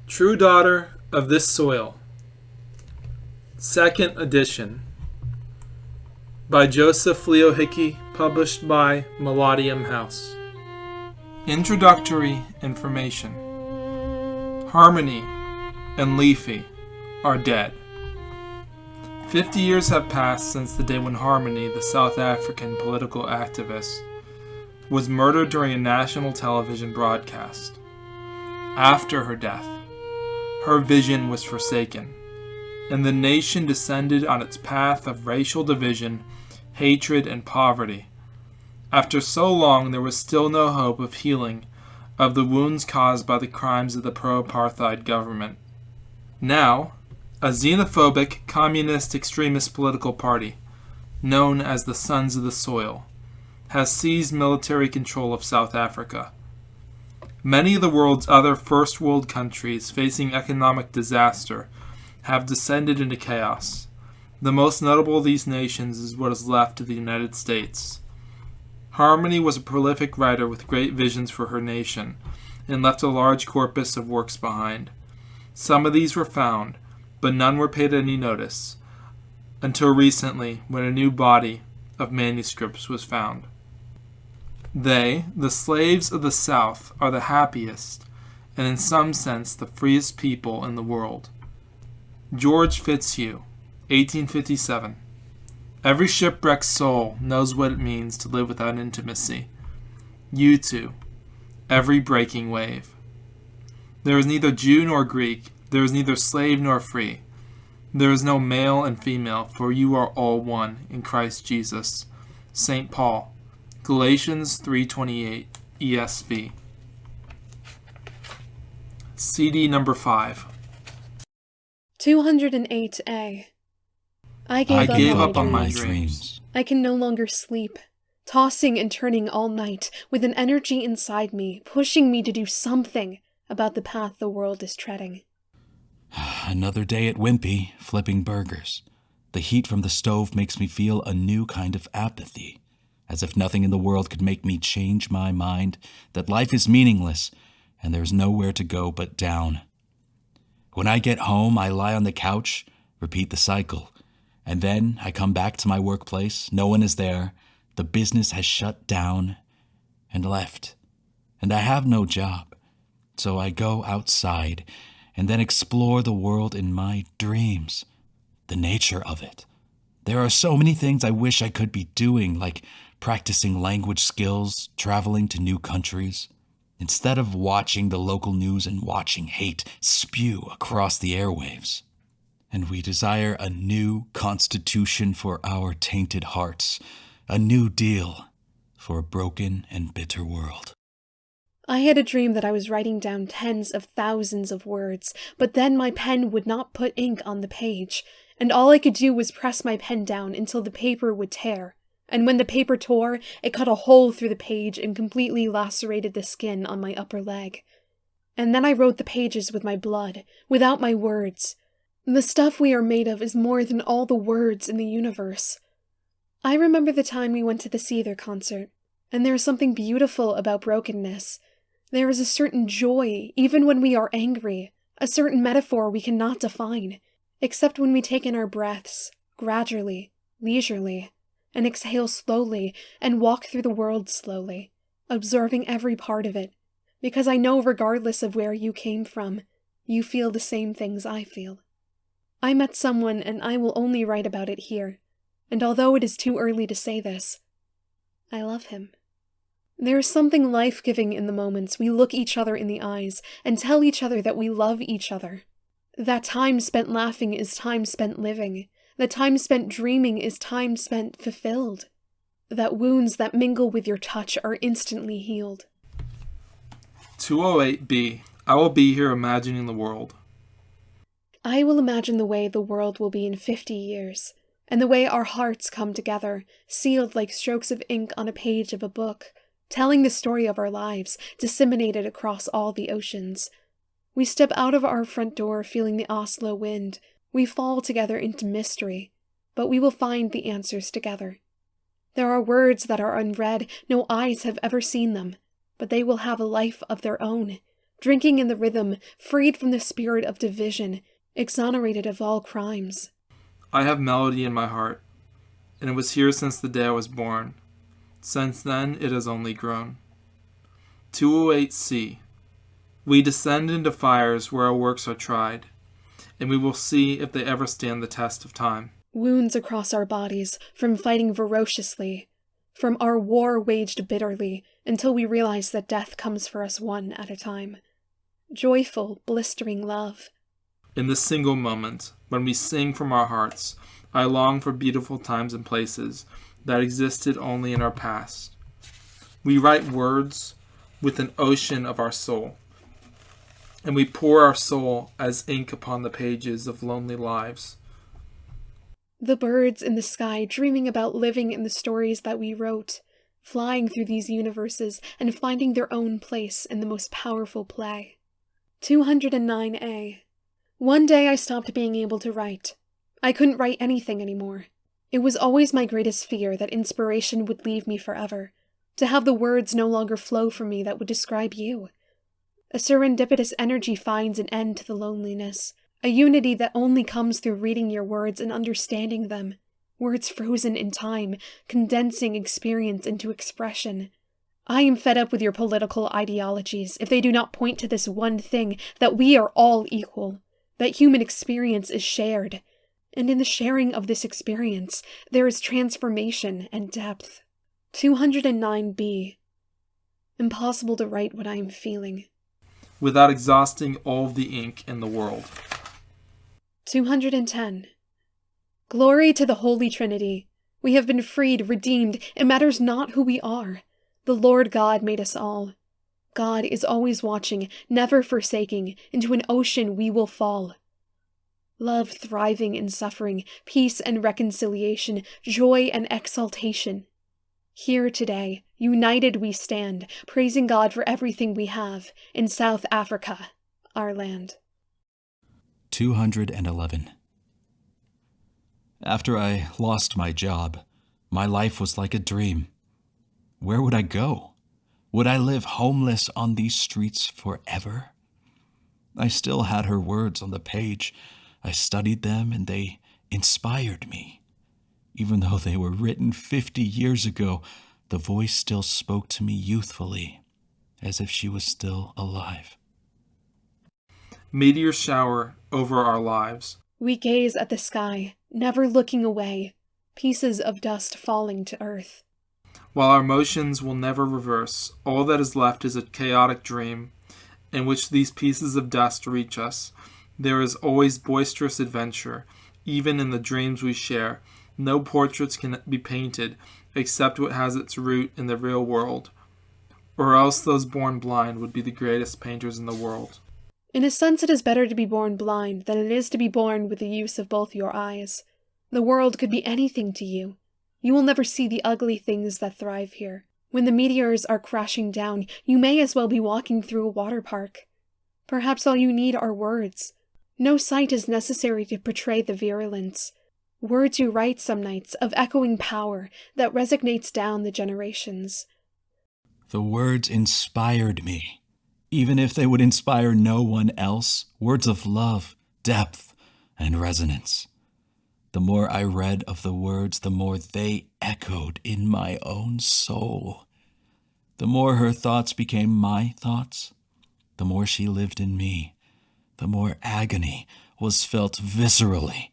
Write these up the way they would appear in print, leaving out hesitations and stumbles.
True Daughter of This Soil, 2nd edition, by Joseph Leo Hickey, published by Melodium House. Introductory Information. Harmony and Leafy are dead. 50 years have passed since the day when Harmony, the South African political activist, was murdered during a national television broadcast. After her death, her vision was forsaken, and the nation descended on its path of racial division, hatred, and poverty. After so long, there was still no hope of healing of the wounds caused by the crimes of the pro-apartheid government. Now, a xenophobic, communist, extremist political party, known as the Sons of the Soil, has seized military control of South Africa. Many of the world's other first world countries facing economic disaster have descended into chaos. The most notable of these nations is what is left of the United States. Harmony was a prolific writer with great visions for her nation, and left a large corpus of works behind. Some of these were found, but none were paid any notice, until recently when a new body of manuscripts was found. They, the slaves of the South, are the happiest, and in some sense the freest people in the world. George Fitzhugh, 1857. Every shipwrecked soul knows what it means to live without intimacy. You too, every breaking wave. There is neither Jew nor Greek, there is neither slave nor free. There is no male and female, for you are all one in Christ Jesus. St. Paul, Galatians 3:28, ESV. CD number 5. 208A. I gave up on my dreams. I can no longer sleep, tossing and turning all night, with an energy inside me, pushing me to do something about the path the world is treading. Another day at Wimpy, flipping burgers. The heat from the stove makes me feel a new kind of apathy, as if nothing in the world could make me change my mind that life is meaningless and there's nowhere to go but down. When I get home, I lie on the couch, repeat the cycle, and then I come back to my workplace. No one is there. The business has shut down and left, and I have no job. So I go outside and then explore the world in my dreams, the nature of it. There are so many things I wish I could be doing, like practicing language skills, traveling to new countries, instead of watching the local news and watching hate spew across the airwaves. And we desire a new constitution for our tainted hearts, a new deal for a broken and bitter world. I had a dream that I was writing down tens of thousands of words, but then my pen would not put ink on the page, and all I could do was press my pen down until the paper would tear. And when the paper tore, it cut a hole through the page and completely lacerated the skin on my upper leg. And then I wrote the pages with my blood, without my words. The stuff we are made of is more than all the words in the universe. I remember the time we went to the Seether concert, and there is something beautiful about brokenness. There is a certain joy, even when we are angry, a certain metaphor we cannot define, except when we take in our breaths, gradually, leisurely, and exhale slowly, and walk through the world slowly, observing every part of it, because I know regardless of where you came from, you feel the same things I feel. I met someone, and I will only write about it here, and although it is too early to say this, I love him. There is something life-giving in the moments we look each other in the eyes and tell each other that we love each other. That time spent laughing is time spent living. That time spent dreaming is time spent fulfilled. That wounds that mingle with your touch are instantly healed. 208B. I will be here imagining the world. I will imagine the way the world will be in 50 years, and the way our hearts come together, sealed like strokes of ink on a page of a book, telling the story of our lives, disseminated across all the oceans. We step out of our front door feeling the Oslo wind. We fall together into mystery, but we will find the answers together. There are words that are unread, no eyes have ever seen them, but they will have a life of their own, drinking in the rhythm, freed from the spirit of division, exonerated of all crimes. I have melody in my heart, and it was here since the day I was born. Since then, it has only grown. 208C. We descend into fires where our works are tried, and we will see if they ever stand the test of time. Wounds across our bodies from fighting ferociously, from our war waged bitterly, until we realize that death comes for us one at a time. Joyful, blistering love. In this single moment, when we sing from our hearts, I long for beautiful times and places that existed only in our past. We write words with an ocean of our soul, and we pour our soul as ink upon the pages of lonely lives. The birds in the sky dreaming about living in the stories that we wrote, flying through these universes and finding their own place in the most powerful play. 209A. One day I stopped being able to write. I couldn't write anything anymore. It was always my greatest fear that inspiration would leave me forever, to have the words no longer flow from me that would describe you. A serendipitous energy finds an end to the loneliness, a unity that only comes through reading your words and understanding them, words frozen in time, condensing experience into expression. I am fed up with your political ideologies if they do not point to this one thing, that we are all equal, that human experience is shared, and in the sharing of this experience, there is transformation and depth. 209B. Impossible to write what I am feeling. Without exhausting all of the ink in the world. 210. Glory to the Holy Trinity. We have been freed, redeemed. It matters not who we are. The Lord God made us all. God is always watching, never forsaking. Into an ocean we will fall. Love thriving in suffering, peace and reconciliation, joy and exaltation. Here today, united we stand, praising God for everything we have in South Africa, our land. 211. After I lost my job, my life was like a dream. Where would I go? Would I live homeless on these streets forever? I still had her words on the page. I studied them and they inspired me. Even though they were written 50 years ago, the voice still spoke to me youthfully, as if she was still alive. Meteor shower over our lives. We gaze at the sky, never looking away, pieces of dust falling to earth. While our motions will never reverse, all that is left is a chaotic dream in which these pieces of dust reach us. There is always boisterous adventure, even in the dreams we share. No portraits can be painted except what has its root in the real world, or else those born blind would be the greatest painters in the world. In a sense, it is better to be born blind than it is to be born with the use of both your eyes. The world could be anything to you. You will never see the ugly things that thrive here. When the meteors are crashing down, you may as well be walking through a water park. Perhaps all you need are words. No sight is necessary to portray the virulence. Words you write some nights of echoing power that resonates down the generations. The words inspired me, even if they would inspire no one else. Words of love, depth, and resonance. The more I read of the words, the more they echoed in my own soul. The more her thoughts became my thoughts, the more she lived in me, the more agony was felt viscerally.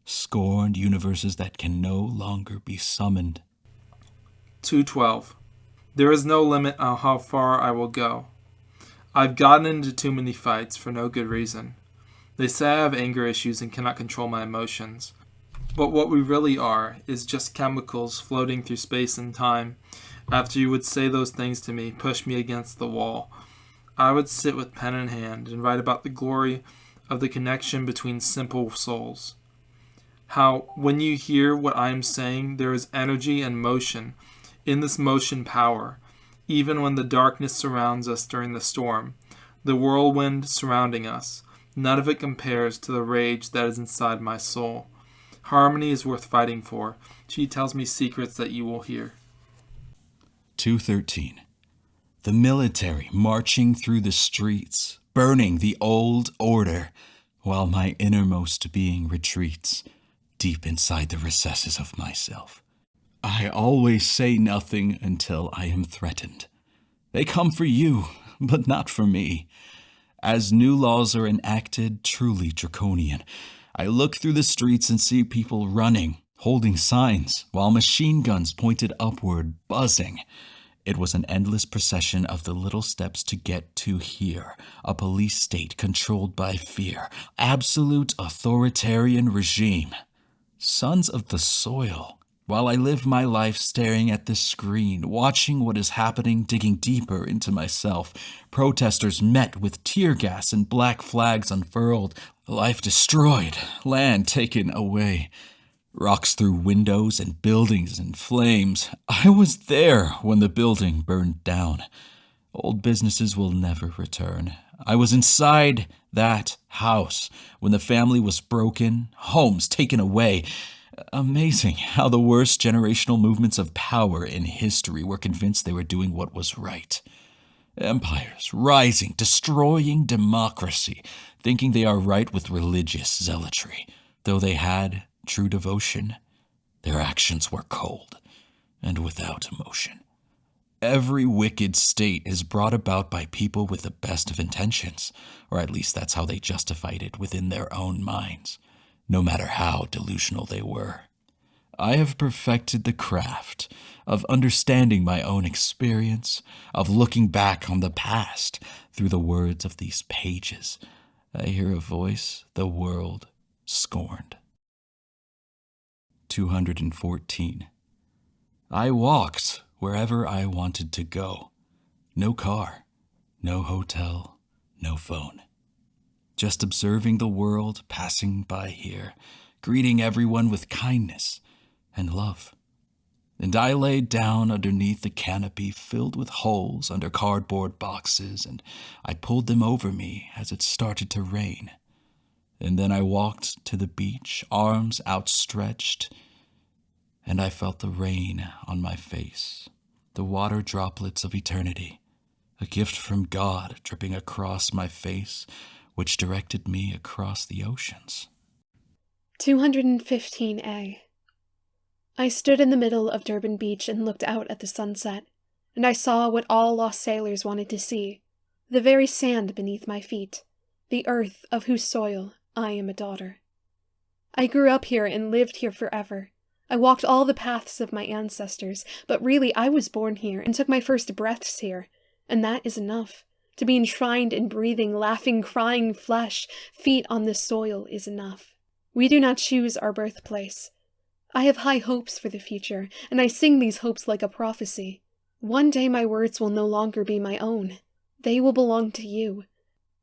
Scorned universes that can no longer be summoned. 212. There is no limit on how far I will go. I've gotten into too many fights for no good reason. They say I have anger issues and cannot control my emotions. But what we really are is just chemicals floating through space and time. After you would say those things to me, push me against the wall, I would sit with pen in hand and write about the glory of the connection between simple souls. How, when you hear what I am saying, there is energy and motion. In this motion power, even when the darkness surrounds us during the storm, the whirlwind surrounding us, none of it compares to the rage that is inside my soul. Harmony is worth fighting for. She tells me secrets that you will hear. 213. the military marching through the streets, burning the old order, while my innermost being retreats deep inside the recesses of myself. I always say nothing until I am threatened. They come for you, but not for me. As new laws are enacted, truly draconian, I look through the streets and see people running, holding signs, while machine guns pointed upward, buzzing. It was an endless procession of the little steps to get to here, a police state controlled by fear, absolute authoritarian regime. Sons of the soil, while I live my life staring at this screen, watching what is happening, digging deeper into myself, protesters met with tear gas and black flags unfurled, life destroyed, land taken away. Rocks through windows and buildings in flames. I was there when the building burned down. Old businesses will never return. I was inside that house when the family was broken, homes taken away. Amazing how the worst generational movements of power in history were convinced they were doing what was right. Empires rising, destroying democracy, thinking they are right with religious zealotry, though they had true devotion. Their actions were cold and without emotion. Every wicked state is brought about by people with the best of intentions, or at least that's how they justified it within their own minds, no matter how delusional they were. I have perfected the craft of understanding my own experience, of looking back on the past through the words of these pages. I hear a voice the world scorned. 214. I walked wherever I wanted to go. No car, no hotel, no phone. Just observing the world passing by here, greeting everyone with kindness and love. And I laid down underneath the canopy filled with holes under cardboard boxes, and I pulled them over me as it started to rain. And then I walked to the beach, arms outstretched, and I felt the rain on my face, the water droplets of eternity, a gift from God dripping across my face, which directed me across the oceans. 215A. I stood in the middle of Durban Beach and looked out at the sunset, and I saw what all lost sailors wanted to see, the very sand beneath my feet, the earth of whose soil I am a daughter. I grew up here and lived here forever. I walked all the paths of my ancestors, but really I was born here and took my first breaths here, and that is enough. To be enshrined in breathing, laughing, crying flesh, feet on this soil is enough. We do not choose our birthplace. I have high hopes for the future, and I sing these hopes like a prophecy. One day my words will no longer be my own. They will belong to you,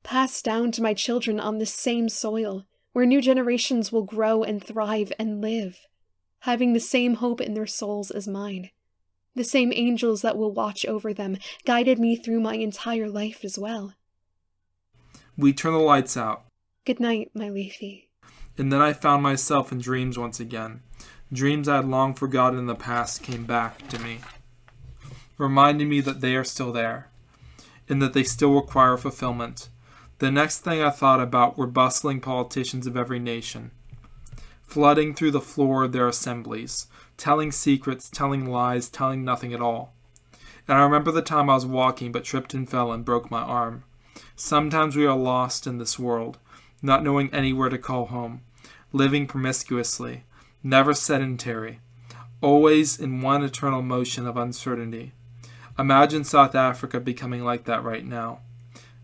passed down to my children on this same soil, where new generations will grow and thrive and live, having the same hope in their souls as mine. The same angels that will watch over them guided me through my entire life as well. We turned the lights out. Good night, my Leafy. And then I found myself in dreams once again. Dreams I had long forgotten in the past came back to me, reminding me that they are still there, and that they still require fulfillment. The next thing I thought about were bustling politicians of every nation, flooding through the floor of their assemblies, telling secrets, telling lies, telling nothing at all. And I remember the time I was walking but tripped and fell and broke my arm. Sometimes we are lost in this world, not knowing anywhere to call home, living promiscuously, never sedentary, always in one eternal motion of uncertainty. Imagine South Africa becoming like that right now.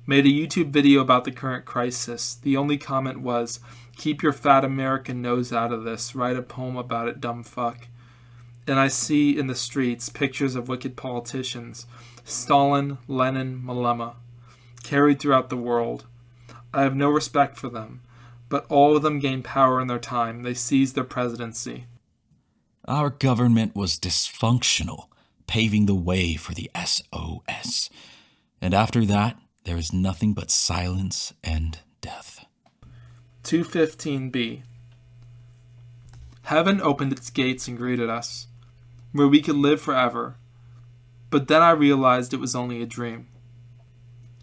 Made a YouTube video about the current crisis. The only comment was, "Keep your fat American nose out of this. Write a poem about it, dumb fuck." And I see in the streets pictures of wicked politicians, Stalin, Lenin, Malema, carried throughout the world. I have no respect for them, but all of them gained power in their time. They seized their presidency. Our government was dysfunctional, paving the way for the SOS. And after that, there is nothing but silence and death. 215B. Heaven opened its gates and greeted us, where we could live forever. but then I realized it was only a dream.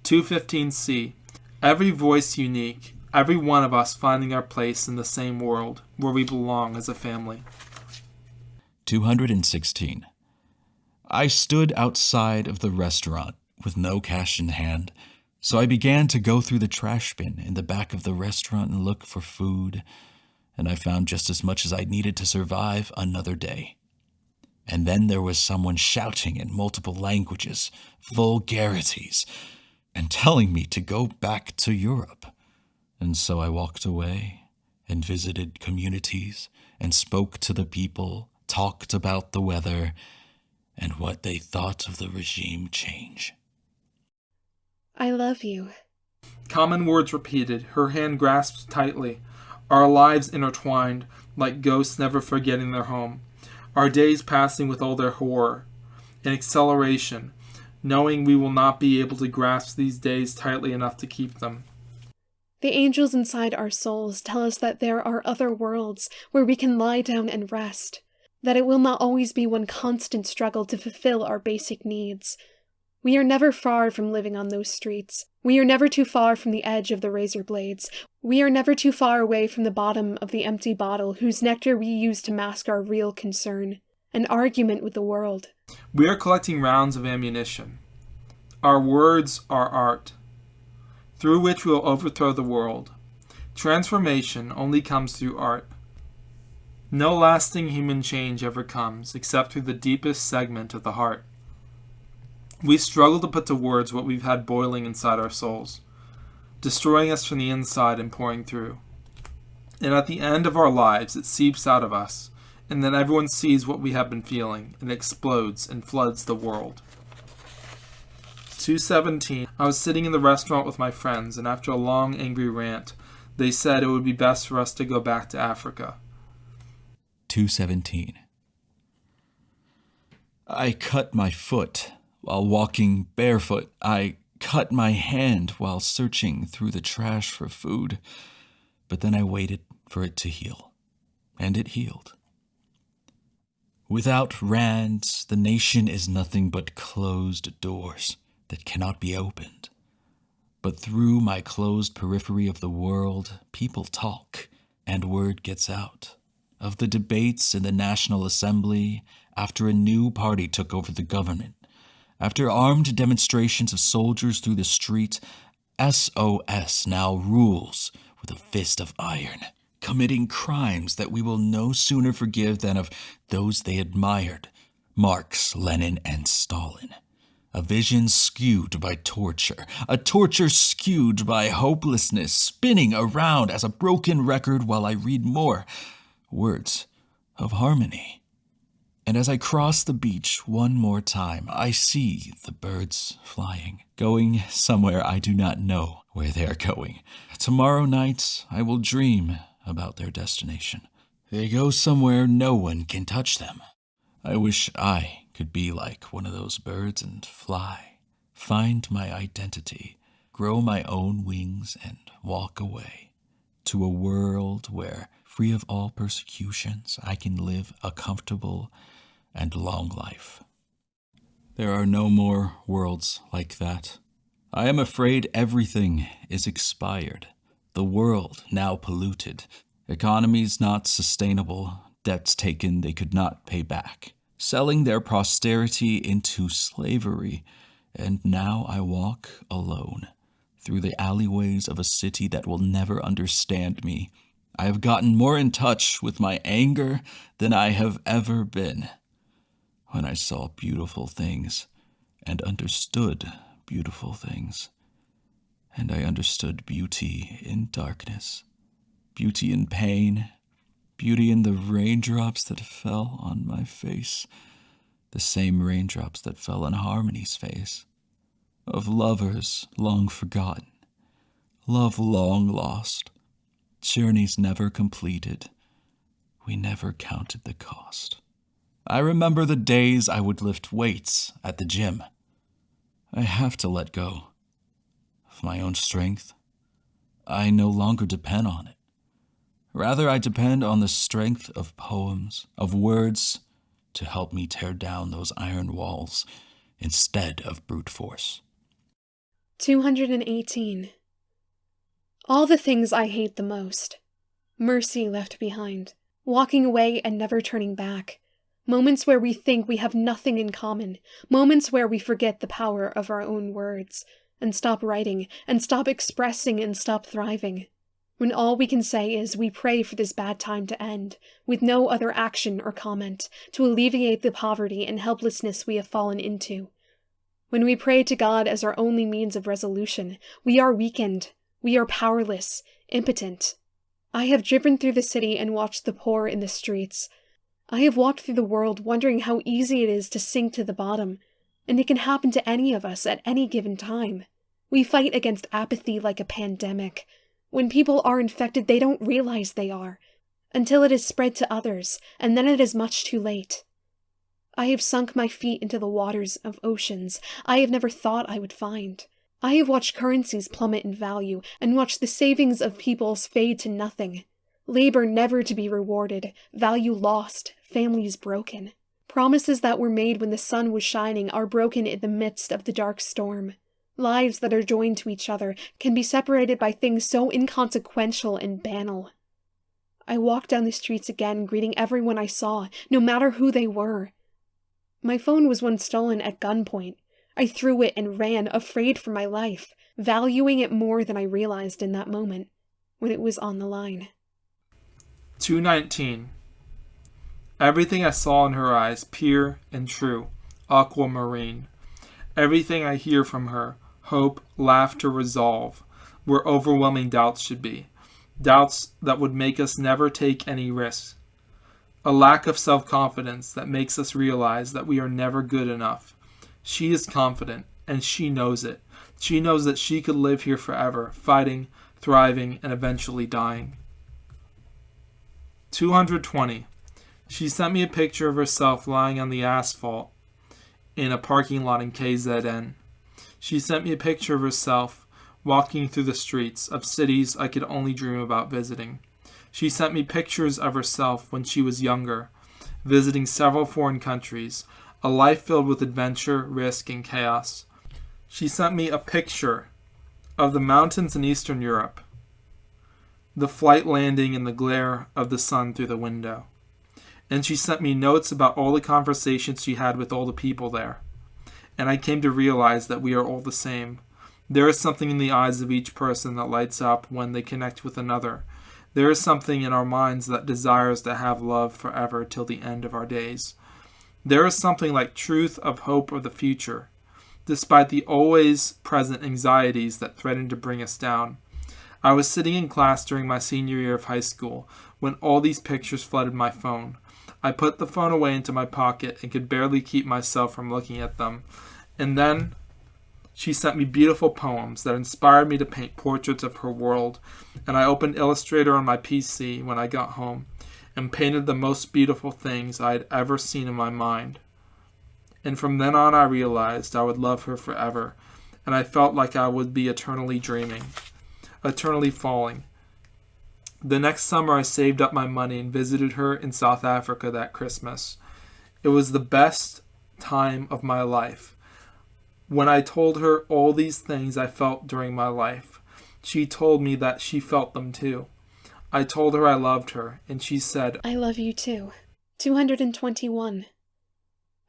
215C. Every voice unique, every one of us finding our place in the same world where we belong as a family. 216. I stood outside of the restaurant with no cash in hand, so I began to go through the trash bin in the back of the restaurant and look for food, and I found just as much as I needed to survive another day. And then there was someone shouting in multiple languages, vulgarities, and telling me to go back to Europe. And so I walked away and visited communities and spoke to the people, talked about the weather, and what they thought of the regime change. I love you. Common words repeated, her hand grasped tightly, our lives intertwined, like ghosts never forgetting their home, our days passing with all their horror and acceleration, knowing we will not be able to grasp these days tightly enough to keep them. The angels inside our souls tell us that there are other worlds where we can lie down and rest, that it will not always be one constant struggle to fulfill our basic needs. We are never far from living on those streets. We are never too far from the edge of the razor blades. We are never too far away from the bottom of the empty bottle whose nectar we use to mask our real concern, an argument with the world. We are collecting rounds of ammunition. Our words are art, through which we will overthrow the world. Transformation only comes through art. No lasting human change ever comes except through the deepest segment of the heart. We struggle to put to words what we've had boiling inside our souls, destroying us from the inside and pouring through. And at the end of our lives, it seeps out of us, and then everyone sees what we have been feeling, and explodes and floods the world. 217. I was sitting in the restaurant with my friends, and after a long, angry rant, they said it would be best for us to go back to Africa. 217. I cut my foot while walking barefoot. I cut my hand while searching through the trash for food. But then I waited for it to heal. And it healed. Without rands, the nation is nothing but closed doors that cannot be opened. But through my closed periphery of the world, people talk, and word gets out. Of the debates in the National Assembly after a new party took over the government. After armed demonstrations of soldiers through the street, SOS now rules with a fist of iron, committing crimes that we will no sooner forgive than of those they admired, Marx, Lenin, and Stalin. A vision skewed by torture, a torture skewed by hopelessness, spinning around as a broken record while I read more words of harmony. And as I cross the beach one more time, I see the birds flying, going somewhere I do not know where they are going. Tomorrow night, I will dream about their destination. They go somewhere no one can touch them. I wish I could be like one of those birds and fly, find my identity, grow my own wings, and walk away to a world where, free of all persecutions, I can live a comfortable and long life. There are no more worlds like that. I am afraid everything is expired, the world now polluted, economies not sustainable, debts taken they could not pay back, selling their posterity into slavery, and now I walk alone through the alleyways of a city that will never understand me. I have gotten more in touch with my anger than I have ever been. When I saw beautiful things and understood beautiful things, and I understood beauty in darkness, beauty in pain, beauty in the raindrops that fell on my face, the same raindrops that fell on Harmony's face, of lovers long forgotten, love long lost, journeys never completed, we never counted the cost. I remember the days I would lift weights at the gym. I have to let go of my own strength. I no longer depend on it. Rather, I depend on the strength of poems, of words, to help me tear down those iron walls instead of brute force. 218. All the things I hate the most. Mercy left behind. Walking away and never turning back. Moments where we think we have nothing in common. Moments where we forget the power of our own words. And stop writing, and stop expressing, and stop thriving. When all we can say is we pray for this bad time to end, with no other action or comment, to alleviate the poverty and helplessness we have fallen into. When we pray to God as our only means of resolution, we are weakened. We are powerless, impotent. I have driven through the city and watched the poor in the streets. I have walked through the world wondering how easy it is to sink to the bottom, and it can happen to any of us at any given time. We fight against apathy like a pandemic. When people are infected, they don't realize they are, until it is spread to others, and then it is much too late. I have sunk my feet into the waters of oceans I have never thought I would find. I have watched currencies plummet in value, and watched the savings of peoples fade to nothing. Labor never to be rewarded, value lost, families broken. Promises that were made when the sun was shining are broken in the midst of the dark storm. Lives that are joined to each other can be separated by things so inconsequential and banal. I walked down the streets again, greeting everyone I saw, no matter who they were. My phone was once stolen at gunpoint. I threw it and ran, afraid for my life, valuing it more than I realized in that moment, when it was on the line. 219. Everything I saw in her eyes, pure and true, aquamarine. Everything I hear from her, hope, laughter, resolve, where overwhelming doubts should be. Doubts that would make us never take any risks. A lack of self-confidence that makes us realize that we are never good enough. She is confident, and she knows it. She knows that she could live here forever, fighting, thriving, and eventually dying. 220. She sent me a picture of herself lying on the asphalt in a parking lot in KZN. She sent me a picture of herself walking through the streets of cities I could only dream about visiting. She sent me pictures of herself when she was younger, visiting several foreign countries, a life filled with adventure, risk, and chaos. She sent me a picture of the mountains in Eastern Europe, the flight landing in the glare of the sun through the window. And she sent me notes about all the conversations she had with all the people there. And I came to realize that we are all the same. There is something in the eyes of each person that lights up when they connect with another. There is something in our minds that desires to have love forever till the end of our days. There is something like truth of hope of the future, despite the always present anxieties that threaten to bring us down. I was sitting in class during my senior year of high school when all these pictures flooded my phone. I put the phone away into my pocket and could barely keep myself from looking at them. And then she sent me beautiful poems that inspired me to paint portraits of her world, and I opened Illustrator on my PC when I got home and painted the most beautiful things I had ever seen in my mind. And from then on I realized I would love her forever, and I felt like I would be eternally dreaming, eternally falling. The next summer I saved up my money and visited her in South Africa that Christmas. It was the best time of my life. When I told her all these things I felt during my life, she told me that she felt them too. I told her I loved her, and she said, I love you too. 221.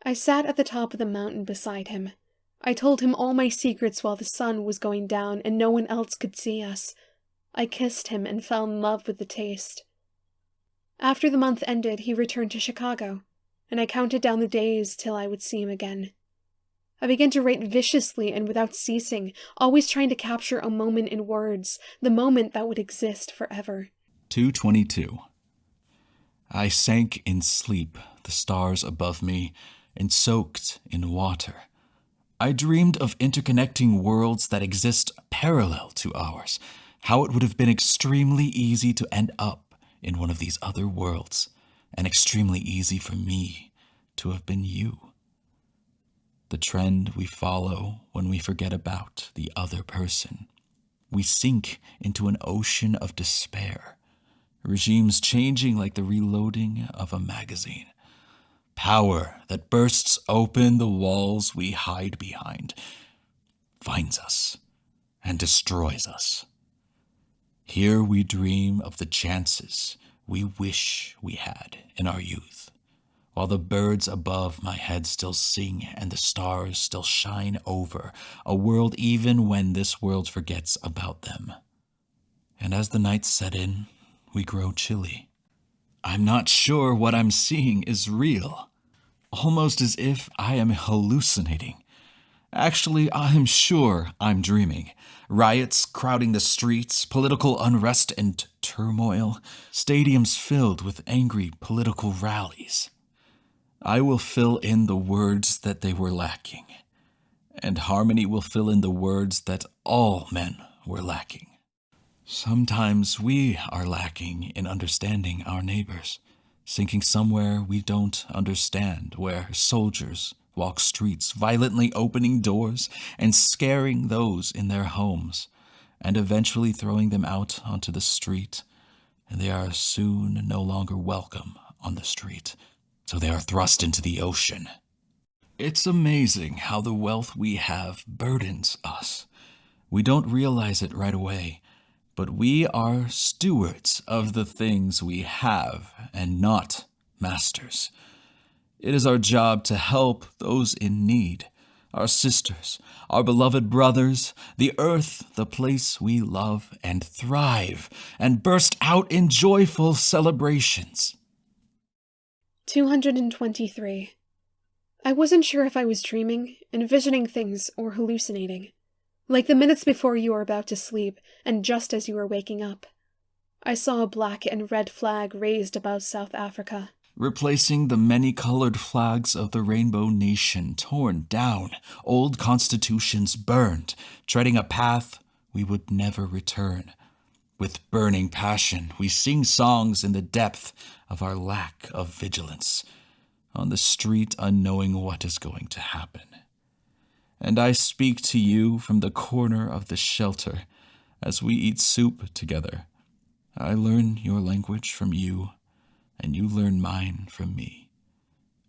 I sat at the top of the mountain beside him. I told him all my secrets while the sun was going down and no one else could see us. I kissed him and fell in love with the taste. After the month ended, he returned to Chicago, and I counted down the days till I would see him again. I began to write viciously and without ceasing, always trying to capture a moment in words, the moment that would exist forever. 222. I sank in sleep, the stars above me, and soaked in water. I dreamed of interconnecting worlds that exist parallel to ours, how it would have been extremely easy to end up in one of these other worlds, and extremely easy for me to have been you. The trend we follow when we forget about the other person. We sink into an ocean of despair, regimes changing like the reloading of a magazine. power that bursts open the walls we hide behind, finds us, and destroys us. Here we dream of the chances we wish we had in our youth, while the birds above my head still sing and the stars still shine over a world even when this world forgets about them. And as the nights set in, we grow chilly. I'm not sure what I'm seeing is real, almost as if I am hallucinating. Actually, I'm sure I'm dreaming. Riots crowding the streets, political unrest and turmoil, stadiums filled with angry political rallies. I will fill in the words that they were lacking, and harmony will fill in the words that all men were lacking. Sometimes we are lacking in understanding our neighbors, sinking somewhere we don't understand, where soldiers walk streets, violently opening doors and scaring those in their homes, and eventually throwing them out onto the street, and they are soon no longer welcome on the street, so they are thrust into the ocean. It's amazing how the wealth we have burdens us. We don't realize it right away, but we are stewards of the things we have and not masters. It is our job to help those in need, our sisters, our beloved brothers, the earth, the place we love, and thrive, and burst out in joyful celebrations. 223. I wasn't sure if I was dreaming, envisioning things, or hallucinating. Like the minutes before you were about to sleep, and just as you were waking up. I saw a black and red flag raised above South Africa, replacing the many-colored flags of the Rainbow Nation torn down, old constitutions burned, treading a path we would never return. With burning passion, we sing songs in the depth of our lack of vigilance, on the street unknowing what is going to happen. And I speak to you from the corner of the shelter as we eat soup together. I learn your language from you, and you learn mine from me.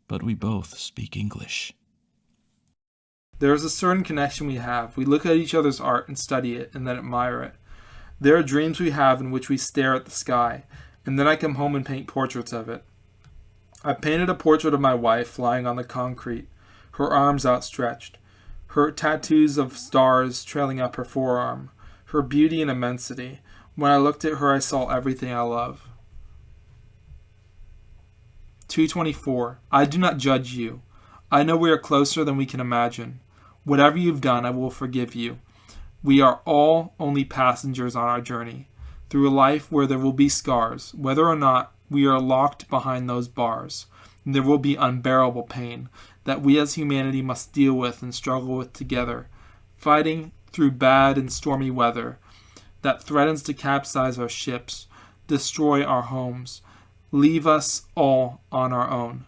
But we both speak English. There is a certain connection we have. We look at each other's art and study it and then admire it. There are dreams we have in which we stare at the sky, and then I come home and paint portraits of it. I painted a portrait of my wife lying on the concrete, her arms outstretched, her tattoos of stars trailing up her forearm, her beauty and immensity. When I looked at her, I saw everything I love. 224. I do not judge you. I know we are closer than we can imagine. Whatever you've done, I will forgive you. We are all only passengers on our journey, through a life where there will be scars, whether or not we are locked behind those bars. And there will be unbearable pain that we as humanity must deal with and struggle with together, fighting through bad and stormy weather that threatens to capsize our ships, destroy our homes, leave us all on our own,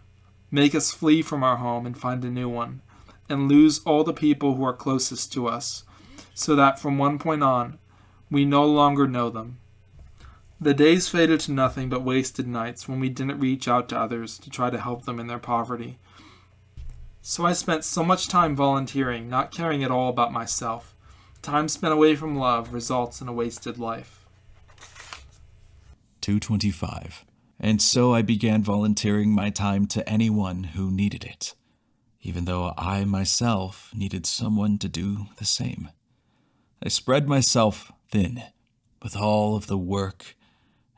make us flee from our home and find a new one, and lose all the people who are closest to us, so that from one point on, we no longer know them. The days faded to nothing but wasted nights when we didn't reach out to others to try to help them in their poverty. So I spent so much time volunteering, not caring at all about myself. Time spent away from love results in a wasted life. 225. And so I began volunteering my time to anyone who needed it, even though I myself needed someone to do the same. I spread myself thin with all of the work,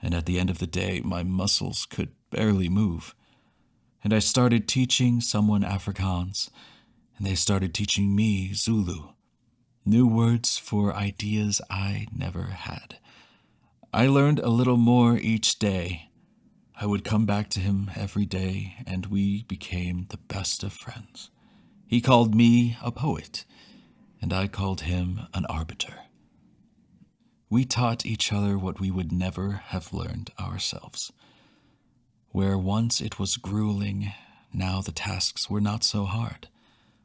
and at the end of the day, my muscles could barely move. And I started teaching someone Afrikaans, and they started teaching me Zulu, new words for ideas I never had. I learned a little more each day. I would come back to him every day, and we became the best of friends. He called me a poet, and I called him an arbiter. We taught each other what we would never have learned ourselves. Where once it was grueling, now the tasks were not so hard.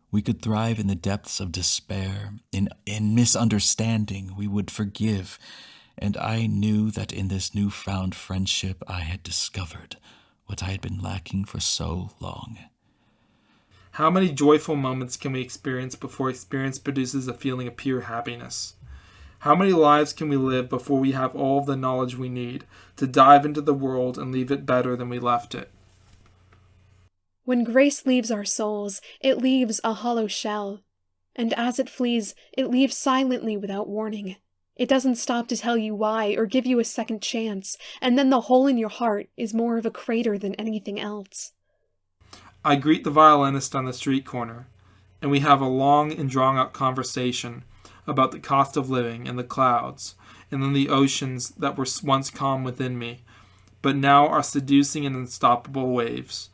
We could thrive in the depths of despair. In misunderstanding, we would forgive. And I knew that in this newfound friendship I had discovered what I had been lacking for so long. How many joyful moments can we experience before experience produces a feeling of pure happiness? How many lives can we live before we have all of the knowledge we need to dive into the world and leave it better than we left it? When grace leaves our souls, it leaves a hollow shell. And as it flees, it leaves silently without warning. It doesn't stop to tell you why or give you a second chance, and then the hole in your heart is more of a crater than anything else. I greet the violinist on the street corner, and we have a long and drawn-out conversation about the cost of living and the clouds, and then the oceans that were once calm within me, but now are seducing and unstoppable waves,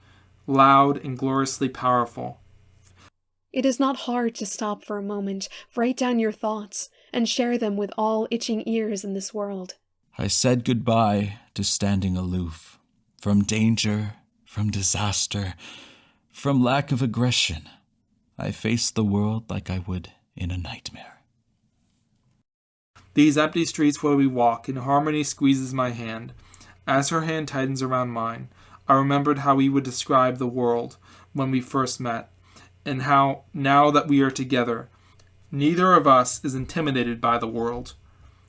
loud and gloriously powerful. It is not hard to stop for a moment, write down your thoughts, and share them with all itching ears in this world. I said goodbye to standing aloof, from danger, from disaster, from lack of aggression. I faced the world like I would in a nightmare. These empty streets where we walk, and Harmony squeezes my hand. As her hand tightens around mine, I remembered how we would describe the world when we first met, and how, now that we are together, neither of us is intimidated by the world.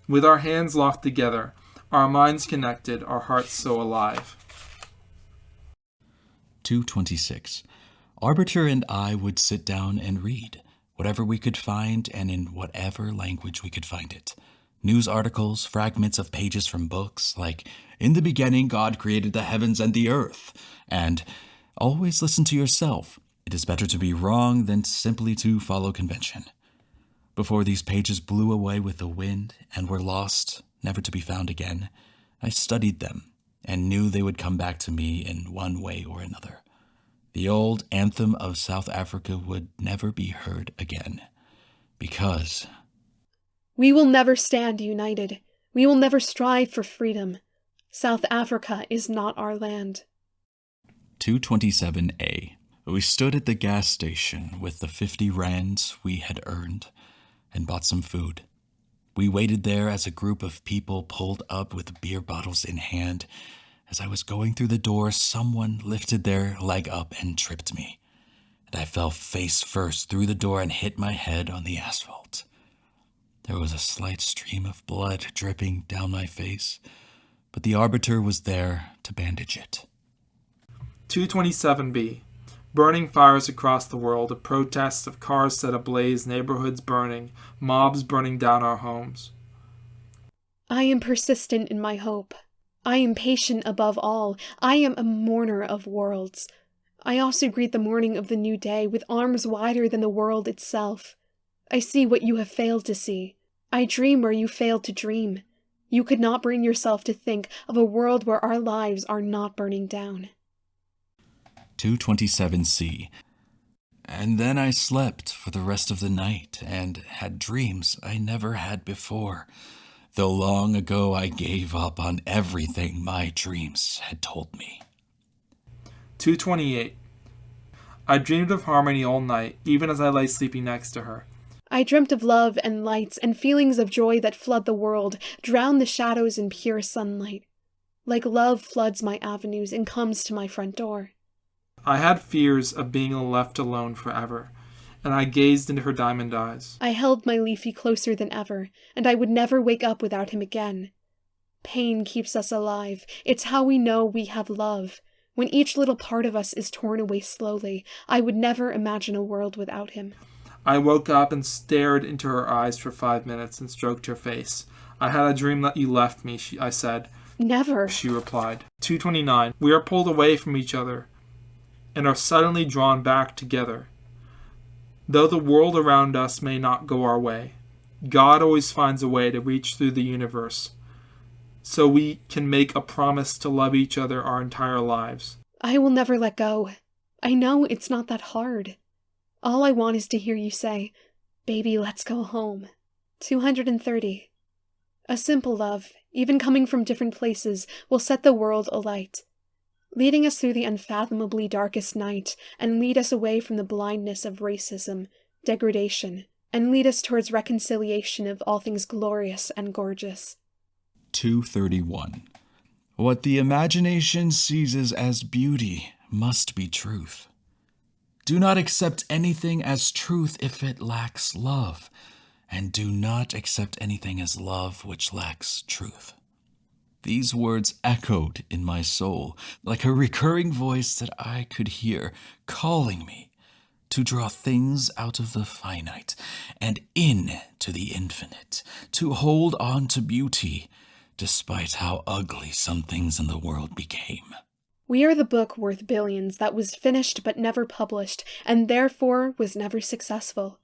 With our hands locked together, our minds connected, our hearts so alive. 226. Arbiter and I would sit down and read, whatever we could find and in whatever language we could find it. News articles, fragments of pages from books, like, "In the beginning God created the heavens and the earth," and "Always listen to yourself. It is better to be wrong than simply to follow convention." Before these pages blew away with the wind and were lost, never to be found again, I studied them and knew they would come back to me in one way or another. The old anthem of South Africa would never be heard again, because we will never stand united. We will never strive for freedom. South Africa is not our land. 227A. We stood at the gas station with the 50 rands we had earned and bought some food. We waited there as a group of people pulled up with beer bottles in hand. As I was going through the door, someone lifted their leg up and tripped me, and I fell face first through the door and hit my head on the asphalt. There was a slight stream of blood dripping down my face, but the arbiter was there to bandage it. 227B. Burning fires across the world, a protest of cars set ablaze, neighborhoods burning, mobs burning down our homes. I am persistent in my hope. I am patient above all. I am a mourner of worlds. I also greet the morning of the new day with arms wider than the world itself. I see what you have failed to see. I dream where you failed to dream. You could not bring yourself to think of a world where our lives are not burning down. 227C. And then I slept for the rest of the night and had dreams I never had before, though long ago I gave up on everything my dreams had told me. 228. I dreamed of Harmony all night, even as I lay sleeping next to her. I dreamt of love and lights and feelings of joy that flood the world, drown the shadows in pure sunlight. Like love floods my avenues and comes to my front door. I had fears of being left alone forever, and I gazed into her diamond eyes. I held my Leafy closer than ever, and I would never wake up without him again. Pain keeps us alive. It's how we know we have love. When each little part of us is torn away slowly, I would never imagine a world without him. I woke up and stared into her eyes for 5 minutes and stroked her face. I had a dream that you left me, I said. Never, she replied. 229. We are pulled away from each other and are suddenly drawn back together. Though the world around us may not go our way, God always finds a way to reach through the universe, so we can make a promise to love each other our entire lives. I will never let go. I know it's not that hard. All I want is to hear you say, "Baby, let's go home." 230. A simple love, even coming from different places, will set the world alight, leading us through the unfathomably darkest night, and lead us away from the blindness of racism, degradation, and lead us towards reconciliation of all things glorious and gorgeous. 231. What the imagination seizes as beauty must be truth. Do not accept anything as truth if it lacks love, and do not accept anything as love which lacks truth. These words echoed in my soul like a recurring voice that I could hear calling me to draw things out of the finite and into the infinite, to hold on to beauty despite how ugly some things in the world became. We are the book worth billions that was finished but never published, and therefore was never successful.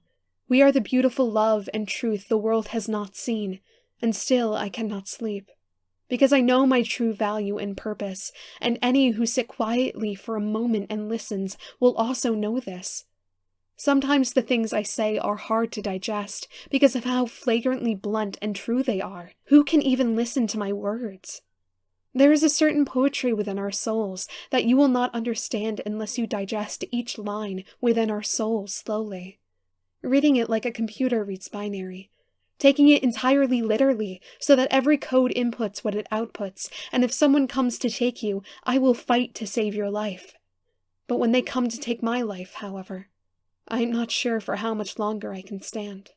We are the beautiful love and truth the world has not seen, and still I cannot sleep. Because I know my true value and purpose, and any who sit quietly for a moment and listens will also know this. Sometimes the things I say are hard to digest because of how flagrantly blunt and true they are. Who can even listen to my words? There is a certain poetry within our souls that you will not understand unless you digest each line within our souls slowly, reading it like a computer reads binary, taking it entirely literally so that every code inputs what it outputs, and if someone comes to take you, I will fight to save your life. But when they come to take my life, however, I am not sure for how much longer I can stand.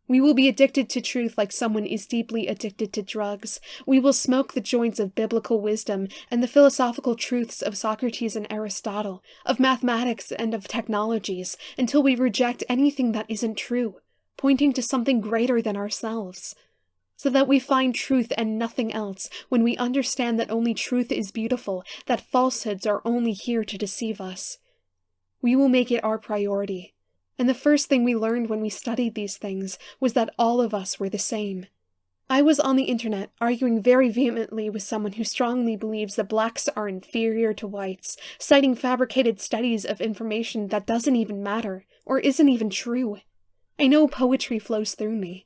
We will be addicted to truth like someone is deeply addicted to drugs. We will smoke the joints of biblical wisdom and the philosophical truths of Socrates and Aristotle, of mathematics and of technologies, until we reject anything that isn't true, pointing to something greater than ourselves, so that we find truth and nothing else when we understand that only truth is beautiful, that falsehoods are only here to deceive us. We will make it our priority. And the first thing we learned when we studied these things was that all of us were the same. I was on the internet arguing very vehemently with someone who strongly believes that blacks are inferior to whites, citing fabricated studies of information that doesn't even matter, or isn't even true. I know poetry flows through me.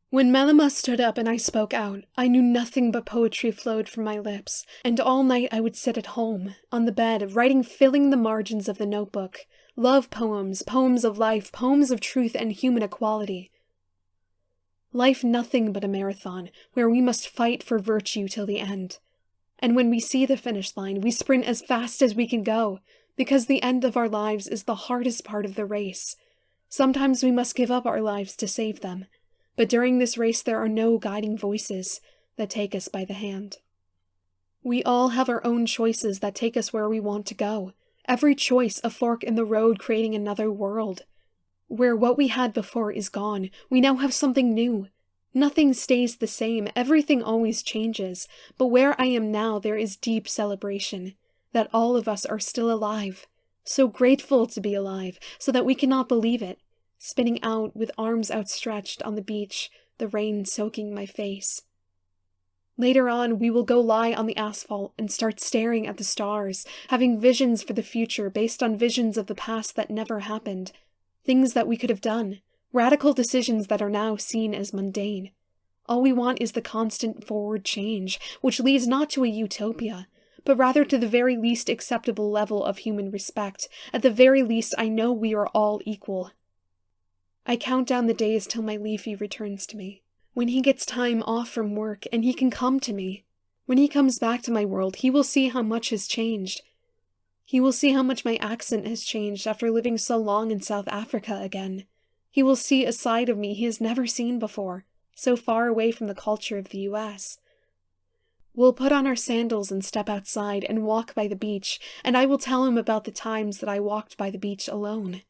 When Melima stood up and I spoke out, I knew nothing but poetry flowed from my lips, and all night I would sit at home, on the bed, writing, filling the margins of the notebook. Love poems, poems of life, poems of truth and human equality. Life nothing but a marathon, where we must fight for virtue till the end. And when we see the finish line, we sprint as fast as we can go, because the end of our lives is the hardest part of the race. Sometimes we must give up our lives to save them, but during this race there are no guiding voices that take us by the hand. We all have our own choices that take us where we want to go. Every choice a fork in the road creating another world. Where what we had before is gone, we now have something new. Nothing stays the same, everything always changes, but where I am now there is deep celebration, that all of us are still alive, so grateful to be alive, so that we cannot believe it, spinning out with arms outstretched on the beach, the rain soaking my face. Later on, we will go lie on the asphalt and start staring at the stars, having visions for the future based on visions of the past that never happened, things that we could have done, radical decisions that are now seen as mundane. All we want is the constant forward change, which leads not to a utopia, but rather to the very least acceptable level of human respect. At the very least, I know we are all equal. I count down the days till my Leafy returns to me. When he gets time off from work and he can come to me. When he comes back to my world, he will see how much has changed. He will see how much my accent has changed after living so long in South Africa again. He will see a side of me he has never seen before, so far away from the culture of the US. We'll put on our sandals and step outside and walk by the beach, and I will tell him about the times that I walked by the beach alone.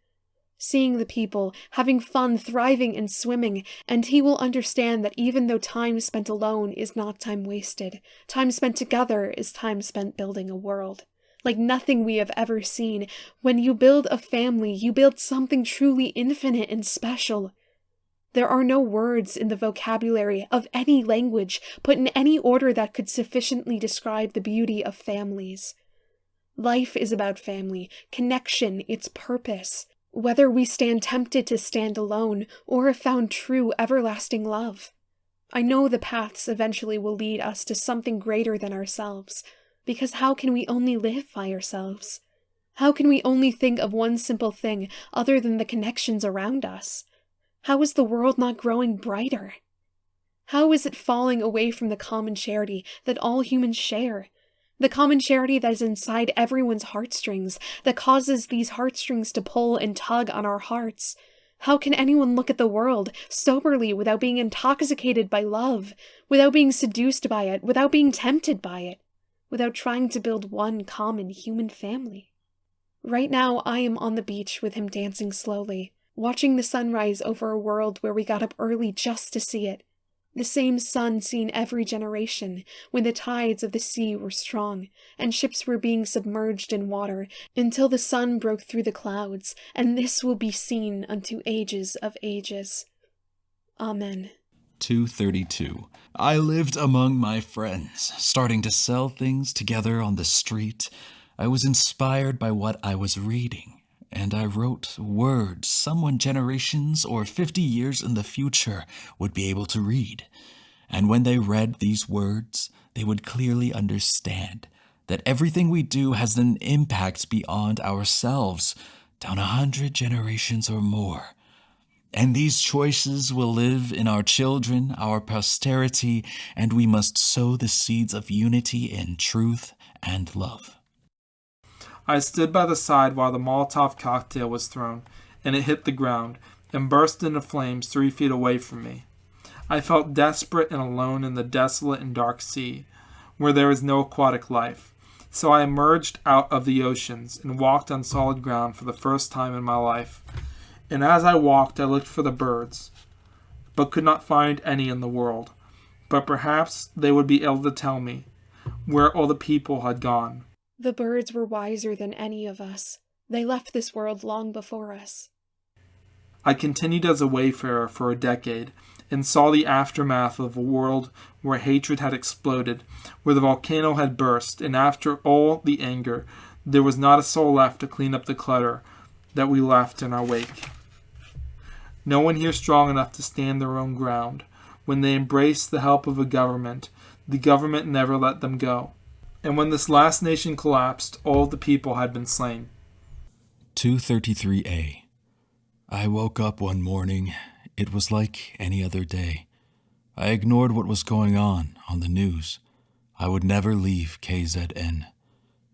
Seeing the people, having fun, thriving and swimming, and he will understand that even though time spent alone is not time wasted, time spent together is time spent building a world. Like nothing we have ever seen, when you build a family, you build something truly infinite and special. There are no words in the vocabulary of any language put in any order that could sufficiently describe the beauty of families. Life is about family, connection, its purpose. Whether we stand tempted to stand alone or have found true, everlasting love. I know the paths eventually will lead us to something greater than ourselves, because how can we only live by ourselves? How can we only think of one simple thing other than the connections around us? How is the world not growing brighter? How is it falling away from the common charity that all humans share? The common charity that is inside everyone's heartstrings, that causes these heartstrings to pull and tug on our hearts. How can anyone look at the world soberly without being intoxicated by love, without being seduced by it, without being tempted by it, without trying to build one common human family? Right now, I am on the beach with him dancing slowly, watching the sunrise over a world where we got up early just to see it. The same sun seen every generation, when the tides of the sea were strong, and ships were being submerged in water, until the sun broke through the clouds, and this will be seen unto ages of ages. Amen. 232. I lived among my friends, starting to sell things together on the street. I was inspired by what I was reading, and I wrote words someone generations or 50 years in the future would be able to read. And when they read these words, they would clearly understand that everything we do has an impact beyond ourselves, down 100 generations or more. And these choices will live in our children, our posterity, and we must sow the seeds of unity in truth and love. I stood by the side while the Molotov cocktail was thrown, and it hit the ground, and burst into flames 3 feet away from me. I felt desperate and alone in the desolate and dark sea, where there is no aquatic life. So I emerged out of the oceans, and walked on solid ground for the first time in my life. And as I walked, I looked for the birds, but could not find any in the world. But perhaps they would be able to tell me where all the people had gone. The birds were wiser than any of us. They left this world long before us. I continued as a wayfarer for a decade, and saw the aftermath of a world where hatred had exploded, where the volcano had burst, and after all the anger, there was not a soul left to clean up the clutter that we left in our wake. No one here strong enough to stand their own ground. When they embraced the help of a government, the government never let them go. And when this last nation collapsed, all the people had been slain. 233A. I woke up one morning. It was like any other day. I ignored what was going on the news. I would never leave KZN.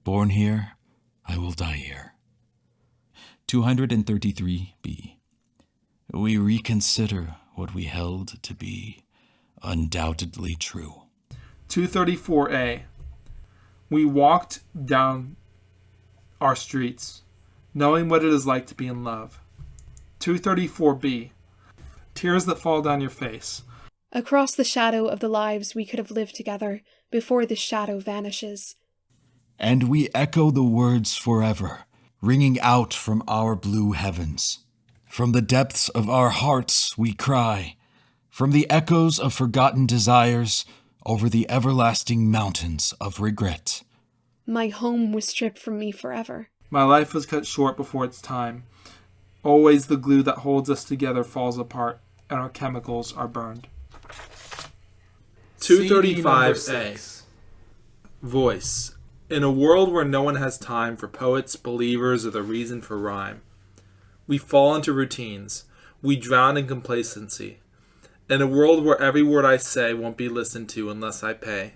Born here, I will die here. 233B. We reconsider what we held to be undoubtedly true. 234A. We walked down our streets, knowing what it is like to be in love. 234B. Tears that fall down your face. Across the shadow of the lives we could have lived together, before the shadow vanishes. And we echo the words forever, ringing out from our blue heavens. From the depths of our hearts we cry, from the echoes of forgotten desires, over the everlasting mountains of regret. My home was stripped from me forever. My life was cut short before its time. Always the glue that holds us together falls apart, and our chemicals are burned. 235A. Voice. In a world where no one has time for poets, believers, or the reason for rhyme, we fall into routines. We drown in complacency. In a world where every word I say won't be listened to unless I pay.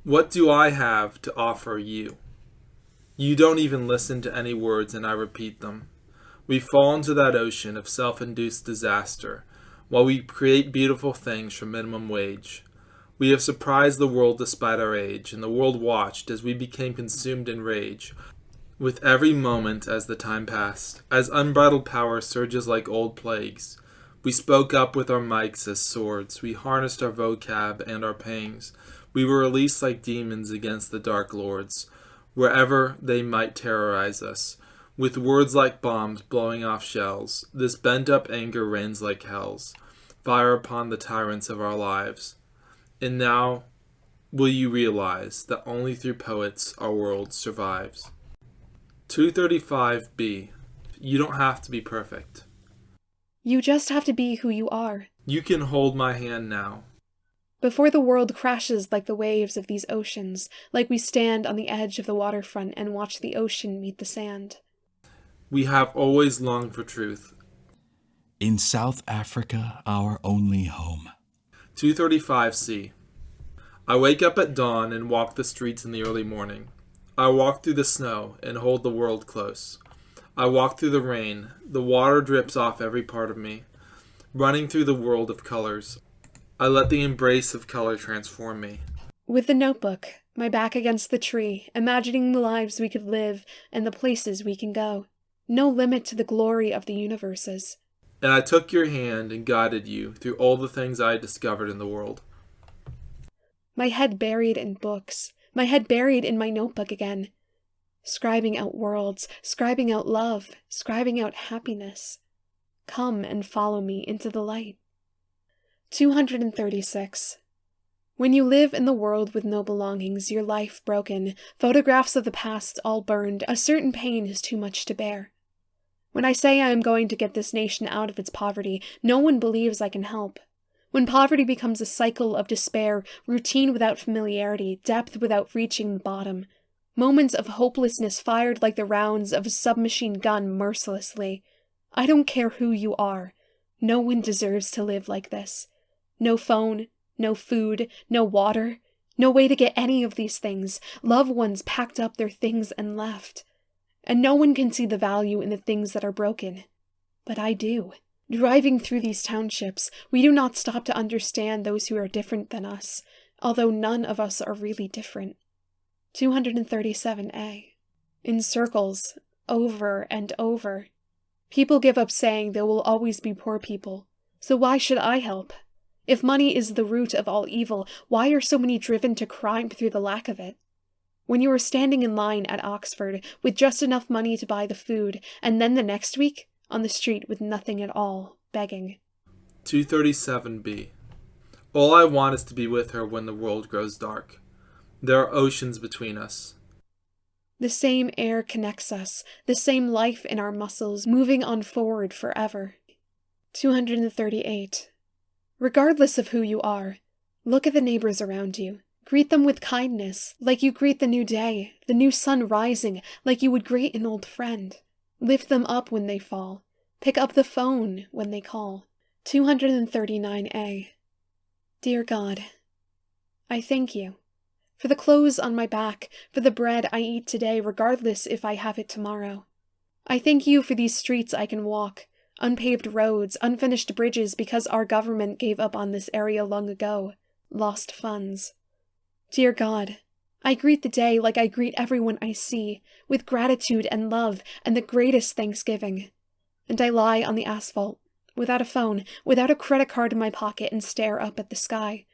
What do I have to offer you? You don't even listen to any words and I repeat them. We fall into that ocean of self-induced disaster while we create beautiful things for minimum wage. We have surprised the world despite our age, and the world watched as we became consumed in rage. With every moment as the time passed, as unbridled power surges like old plagues, we spoke up with our mics as swords. We harnessed our vocab and our pangs. We were released like demons against the dark lords, wherever they might terrorize us. With words like bombs blowing off shells, this bent-up anger rains like hells, fire upon the tyrants of our lives. And now, will you realize that only through poets our world survives? 235B. You don't have to be perfect. You just have to be who you are. You can hold my hand now. Before the world crashes like the waves of these oceans, like we stand on the edge of the waterfront and watch the ocean meet the sand. We have always longed for truth. In South Africa, our only home. 235C. I wake up at dawn and walk the streets in the early morning. I walk through the snow and hold the world close. I walk through the rain. The water drips off every part of me, running through the world of colors. I let the embrace of color transform me. With the notebook, my back against the tree, imagining the lives we could live and the places we can go. No limit to the glory of the universes. And I took your hand and guided you through all the things I had discovered in the world. My head buried in books, my head buried in my notebook again. Scribing out worlds, scribing out love, scribing out happiness. Come and follow me into the light. 236. When you live in the world with no belongings, your life broken, photographs of the past all burned, a certain pain is too much to bear. When I say I am going to get this nation out of its poverty, no one believes I can help. When poverty becomes a cycle of despair, routine without familiarity, depth without reaching the bottom, moments of hopelessness fired like the rounds of a submachine gun mercilessly. I don't care who you are. No one deserves to live like this. No phone, no food, no water, no way to get any of these things. Loved ones packed up their things and left. And no one can see the value in the things that are broken. But I do. Driving through these townships, we do not stop to understand those who are different than us, although none of us are really different. 237A. In circles, over and over. People give up saying there will always be poor people, so why should I help? If money is the root of all evil, why are so many driven to crime through the lack of it? When you are standing in line at Oxford with just enough money to buy the food, and then the next week, on the street with nothing at all, begging. 237B. All I want is to be with her when the world grows dark. There are oceans between us. The same air connects us, the same life in our muscles, moving on forward forever. 238. Regardless of who you are, look at the neighbors around you. Greet them with kindness, like you greet the new day, the new sun rising, like you would greet an old friend. Lift them up when they fall. Pick up the phone when they call. 239A. Dear God, I thank you for the clothes on my back, for the bread I eat today regardless if I have it tomorrow. I thank you for these streets I can walk, unpaved roads, unfinished bridges because our government gave up on this area long ago, lost funds. Dear God, I greet the day like I greet everyone I see, with gratitude and love and the greatest thanksgiving. And I lie on the asphalt, without a phone, without a credit card in my pocket, and stare up at the sky,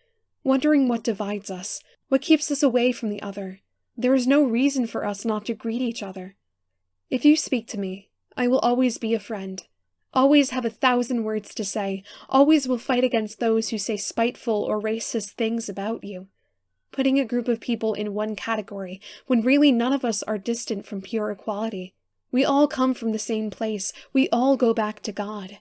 wondering what divides us, what keeps us away from the other. There is no reason for us not to greet each other. If you speak to me, I will always be a friend, always have 1,000 words to say, always will fight against those who say spiteful or racist things about you. Putting a group of people in one category, when really none of us are distant from pure equality. We all come from the same place, we all go back to God.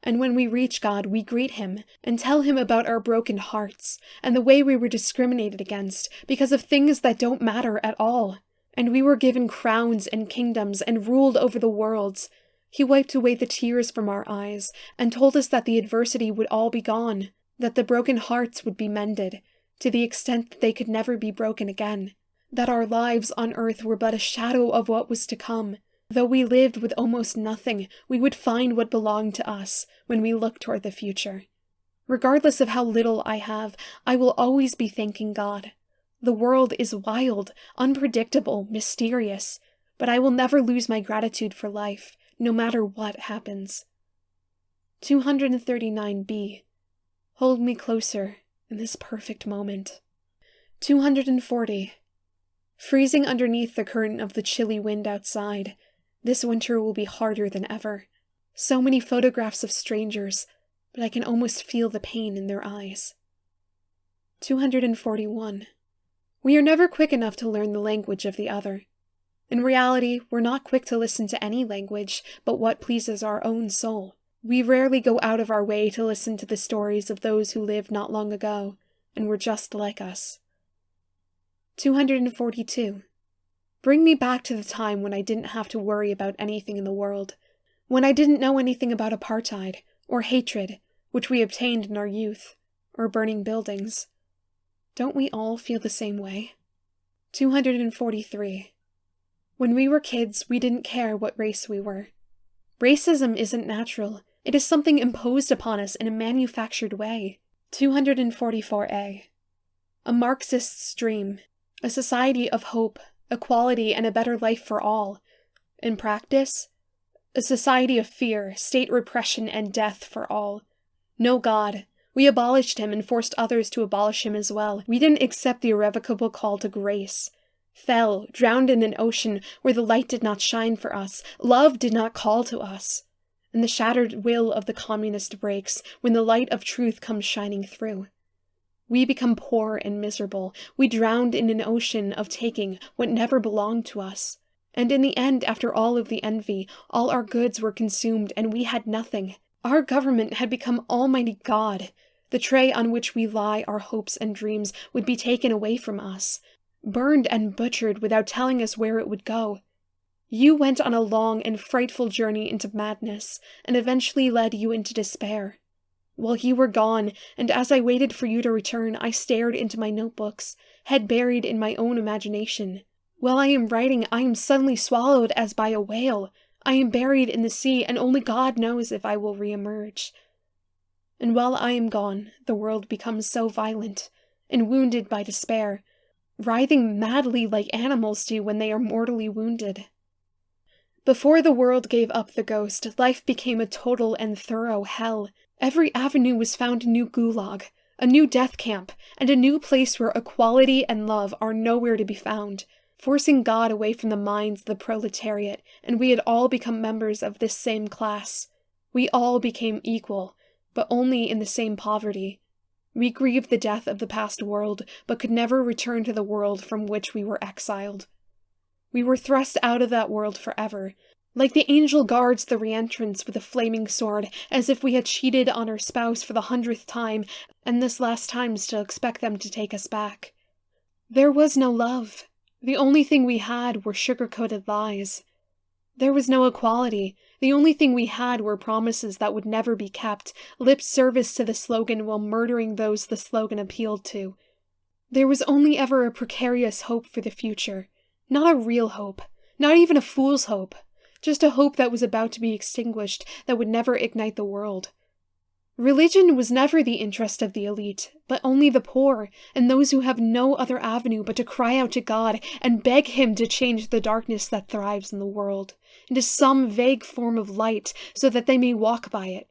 And when we reach God, we greet Him, and tell Him about our broken hearts, and the way we were discriminated against, because of things that don't matter at all. And we were given crowns and kingdoms, and ruled over the worlds. He wiped away the tears from our eyes, and told us that the adversity would all be gone, that the broken hearts would be mended, to the extent that they could never be broken again, that our lives on earth were but a shadow of what was to come. Though we lived with almost nothing, we would find what belonged to us when we look toward the future. Regardless of how little I have, I will always be thanking God. The world is wild, unpredictable, mysterious, but I will never lose my gratitude for life, no matter what happens. 239B. Hold me closer in this perfect moment. 240. Freezing underneath the curtain of the chilly wind outside, this winter will be harder than ever. So many photographs of strangers, but I can almost feel the pain in their eyes. 241. We are never quick enough to learn the language of the other. In reality, we're not quick to listen to any language but what pleases our own soul. We rarely go out of our way to listen to the stories of those who lived not long ago and were just like us. 242. Bring me back to the time when I didn't have to worry about anything in the world, when I didn't know anything about apartheid or hatred, which we obtained in our youth, or burning buildings. Don't we all feel the same way? 243. When we were kids, we didn't care what race we were. Racism isn't natural. It is something imposed upon us in a manufactured way. 244a. A Marxist's dream. A society of hope, equality, and a better life for all. In practice, a society of fear, state repression, and death for all. No God. We abolished him and forced others to abolish him as well. We didn't accept the irrevocable call to grace. Fell, drowned in an ocean where the light did not shine for us. Love did not call to us. And the shattered will of the communist breaks when the light of truth comes shining through. We become poor and miserable. We drowned in an ocean of taking what never belonged to us. And in the end, after all of the envy, all our goods were consumed and we had nothing. Our government had become Almighty God. The tray on which we lie our hopes and dreams would be taken away from us, burned and butchered without telling us where it would go. You went on a long and frightful journey into madness, and eventually led you into despair. While you were gone, and as I waited for you to return, I stared into my notebooks, head buried in my own imagination. While I am writing, I am suddenly swallowed as by a whale. I am buried in the sea, and only God knows if I will re-emerge. And while I am gone, the world becomes so violent, and wounded by despair, writhing madly like animals do when they are mortally wounded. Before the world gave up the ghost, life became a total and thorough hell. Every avenue was found a new gulag, a new death camp, and a new place where equality and love are nowhere to be found, forcing God away from the minds of the proletariat, and we had all become members of this same class. We all became equal, but only in the same poverty. We grieved the death of the past world, but could never return to the world from which we were exiled. We were thrust out of that world forever, like the angel guards the re-entrance with a flaming sword, as if we had cheated on our spouse for the 100th time, and this last time still expect them to take us back. There was no love. The only thing we had were sugar-coated lies. There was no equality. The only thing we had were promises that would never be kept, lip service to the slogan while murdering those the slogan appealed to. There was only ever a precarious hope for the future. Not a real hope. Not even a fool's hope. Just a hope that was about to be extinguished, that would never ignite the world. Religion was never the interest of the elite, but only the poor, and those who have no other avenue but to cry out to God and beg him to change the darkness that thrives in the world into some vague form of light so that they may walk by it.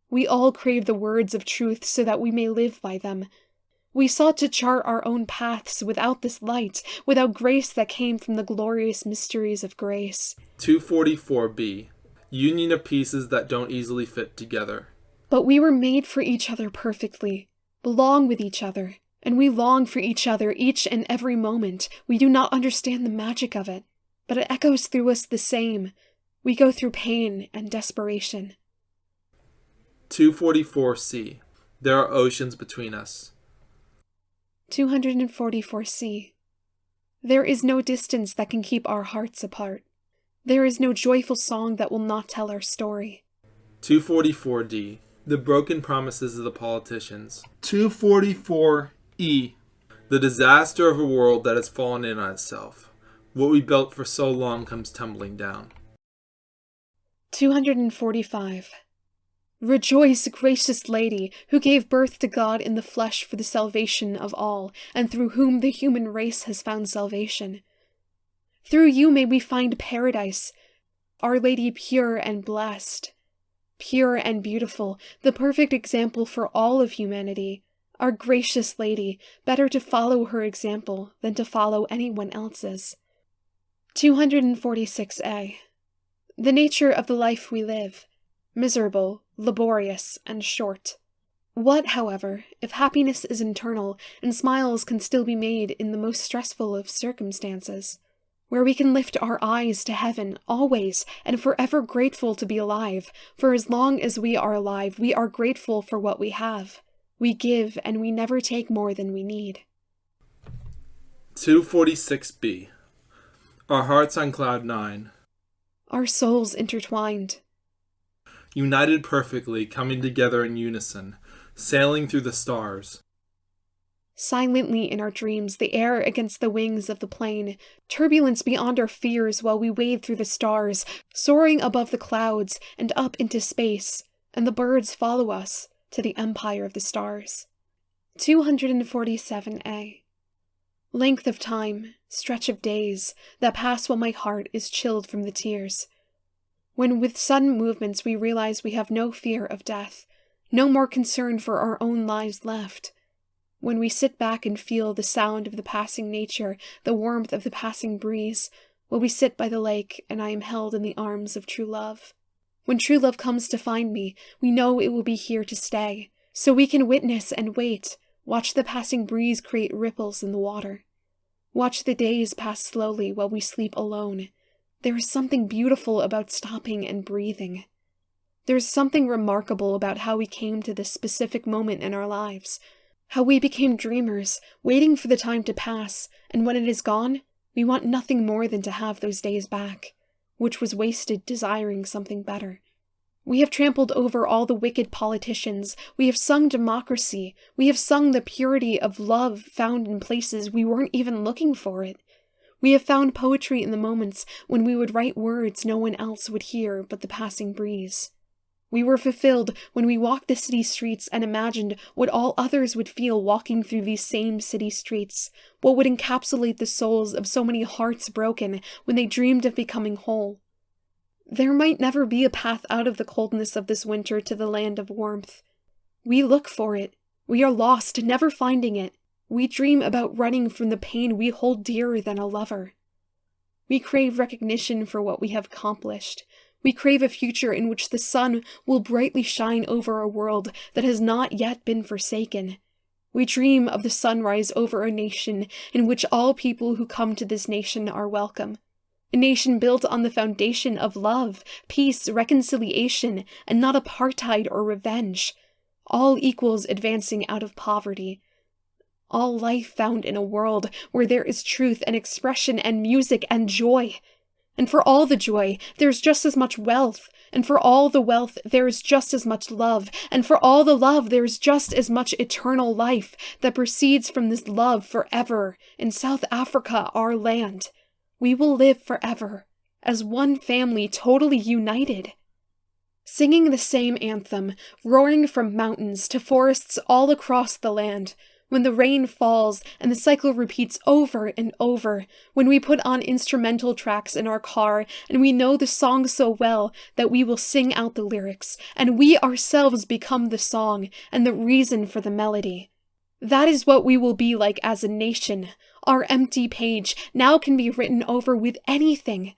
We all crave the words of truth so that we may live by them. We sought to chart our own paths without this light, without grace that came from the glorious mysteries of grace. 244b. Union of pieces that don't easily fit together. But we were made for each other perfectly, belong with each other, and we long for each other each and every moment. We do not understand the magic of it, but it echoes through us the same. We go through pain and desperation. 244c. There are oceans between us. 244c. There is no distance that can keep our hearts apart. There is no joyful song that will not tell our story. 244d. The broken promises of the politicians. 244e. The disaster of a world that has fallen in on itself. What we built for so long comes tumbling down. 245. Rejoice, gracious Lady, who gave birth to God in the flesh for the salvation of all, and through whom the human race has found salvation. Through you may we find paradise, Our Lady pure and blessed. Pure and beautiful, the perfect example for all of humanity, our gracious Lady, better to follow her example than to follow anyone else's. 246a. The nature of the life we live, miserable, laborious, and short. What, however, if happiness is internal, and smiles can still be made in the most stressful of circumstances? Where we can lift our eyes to heaven, always, and forever grateful to be alive, for as long as we are alive, we are grateful for what we have. We give, and we never take more than we need. 246b. Our hearts on cloud 9. Our souls intertwined. United perfectly, coming together in unison, sailing through the stars. Silently in our dreams, the air against the wings of the plane, turbulence beyond our fears while we wade through the stars, soaring above the clouds and up into space, and the birds follow us to the empire of the stars. 247a. Length of time, stretch of days, that pass while my heart is chilled from the tears. When with sudden movements we realize we have no fear of death, no more concern for our own lives left. When we sit back and feel the sound of the passing nature, the warmth of the passing breeze, while we sit by the lake and I am held in the arms of true love. When true love comes to find me, we know it will be here to stay, so we can witness and wait, watch the passing breeze create ripples in the water. Watch the days pass slowly while we sleep alone. There is something beautiful about stopping and breathing. There is something remarkable about how we came to this specific moment in our lives. How we became dreamers, waiting for the time to pass, and when it is gone, we want nothing more than to have those days back, which was wasted desiring something better. We have trampled over all the wicked politicians, we have sung democracy, we have sung the purity of love found in places we weren't even looking for it. We have found poetry in the moments when we would write words no one else would hear but the passing breeze. We were fulfilled when we walked the city streets and imagined what all others would feel walking through these same city streets, what would encapsulate the souls of so many hearts broken when they dreamed of becoming whole. There might never be a path out of the coldness of this winter to the land of warmth. We look for it. We are lost, never finding it. We dream about running from the pain we hold dearer than a lover. We crave recognition for what we have accomplished. We crave a future in which the sun will brightly shine over a world that has not yet been forsaken. We dream of the sunrise over a nation in which all people who come to this nation are welcome. A nation built on the foundation of love, peace, reconciliation, and not apartheid or revenge. All equals advancing out of poverty. All life found in a world where there is truth and expression and music and joy. And for all the joy, there's just as much wealth. And for all the wealth, there is just as much love. And for all the love, there is just as much eternal life that proceeds from this love forever in South Africa, our land. We will live forever, as one family totally united. Singing the same anthem, roaring from mountains to forests all across the land, when the rain falls and the cycle repeats over and over, when we put on instrumental tracks in our car and we know the song so well that we will sing out the lyrics, and we ourselves become the song and the reason for the melody. That is what we will be like as a nation. Our empty page now can be written over with anything.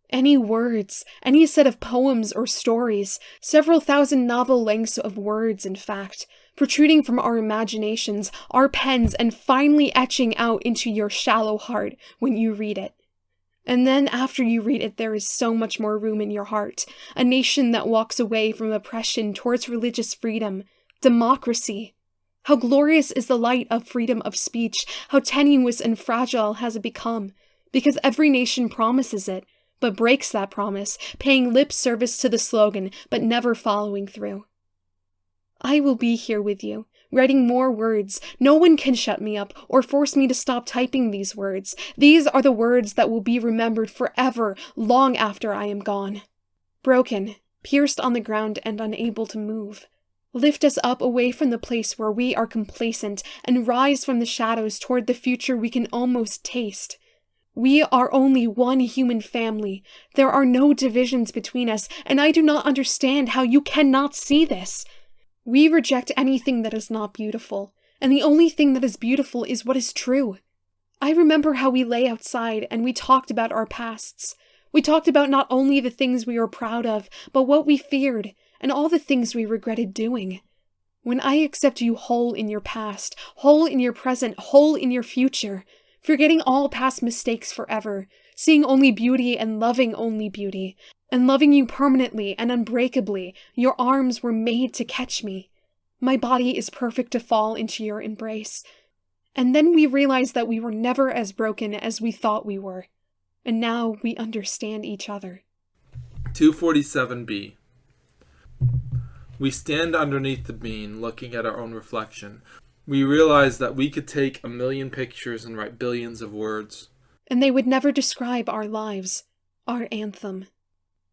Any words, any set of poems or stories, several thousand novel lengths of words, in fact, protruding from our imaginations, our pens, and finally etching out into your shallow heart when you read it. And then after you read it, there is so much more room in your heart. A nation that walks away from oppression towards religious freedom, democracy. How glorious is the light of freedom of speech, how tenuous and fragile has it become, because every nation promises it, but breaks that promise, paying lip service to the slogan, but never following through. I will be here with you, writing more words. No one can shut me up or force me to stop typing these words. These are the words that will be remembered forever, long after I am gone. Broken, pierced on the ground and unable to move. Lift us up away from the place where we are complacent and rise from the shadows toward the future we can almost taste. We are only one human family. There are no divisions between us, and I do not understand how you cannot see this. We reject anything that is not beautiful, and the only thing that is beautiful is what is true. I remember how we lay outside and we talked about our pasts. We talked about not only the things we were proud of, but what we feared, and all the things we regretted doing. When I accept you whole in your past, whole in your present, whole in your future, forgetting all past mistakes forever, seeing only beauty and loving only beauty, and loving you permanently and unbreakably, your arms were made to catch me. My body is perfect to fall into your embrace. And then we realized that we were never as broken as we thought we were. And now we understand each other. 247b. We stand underneath the bean, looking at our own reflection. We realize that we could take 1,000,000 pictures and write billions of words. And they would never describe our lives, our anthem.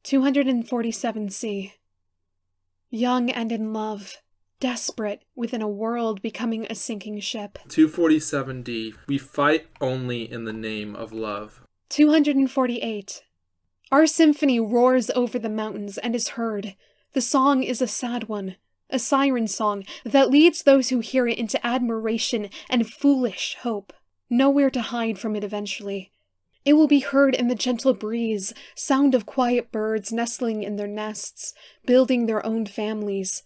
247C. Young and in love, desperate within a world becoming a sinking ship. 247D. We fight only in the name of love. 248. Our symphony roars over the mountains and is heard. The song is a sad one, a siren song that leads those who hear it into admiration and foolish hope. Nowhere to hide from it eventually. It will be heard in the gentle breeze, sound of quiet birds nestling in their nests, building their own families.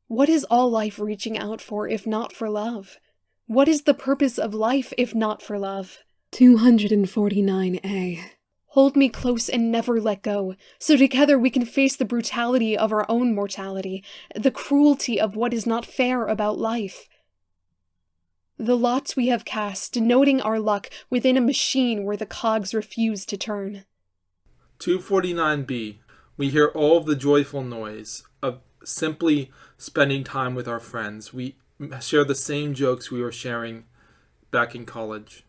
What is all life reaching out for if not for love? What is the purpose of life if not for love? 249A. Hold me close and never let go, so together we can face the brutality of our own mortality, the cruelty of what is not fair about life. The lots we have cast, denoting our luck within a machine where the cogs refuse to turn. 249B. We hear all of the joyful noise of simply spending time with our friends. We share the same jokes we were sharing back in college.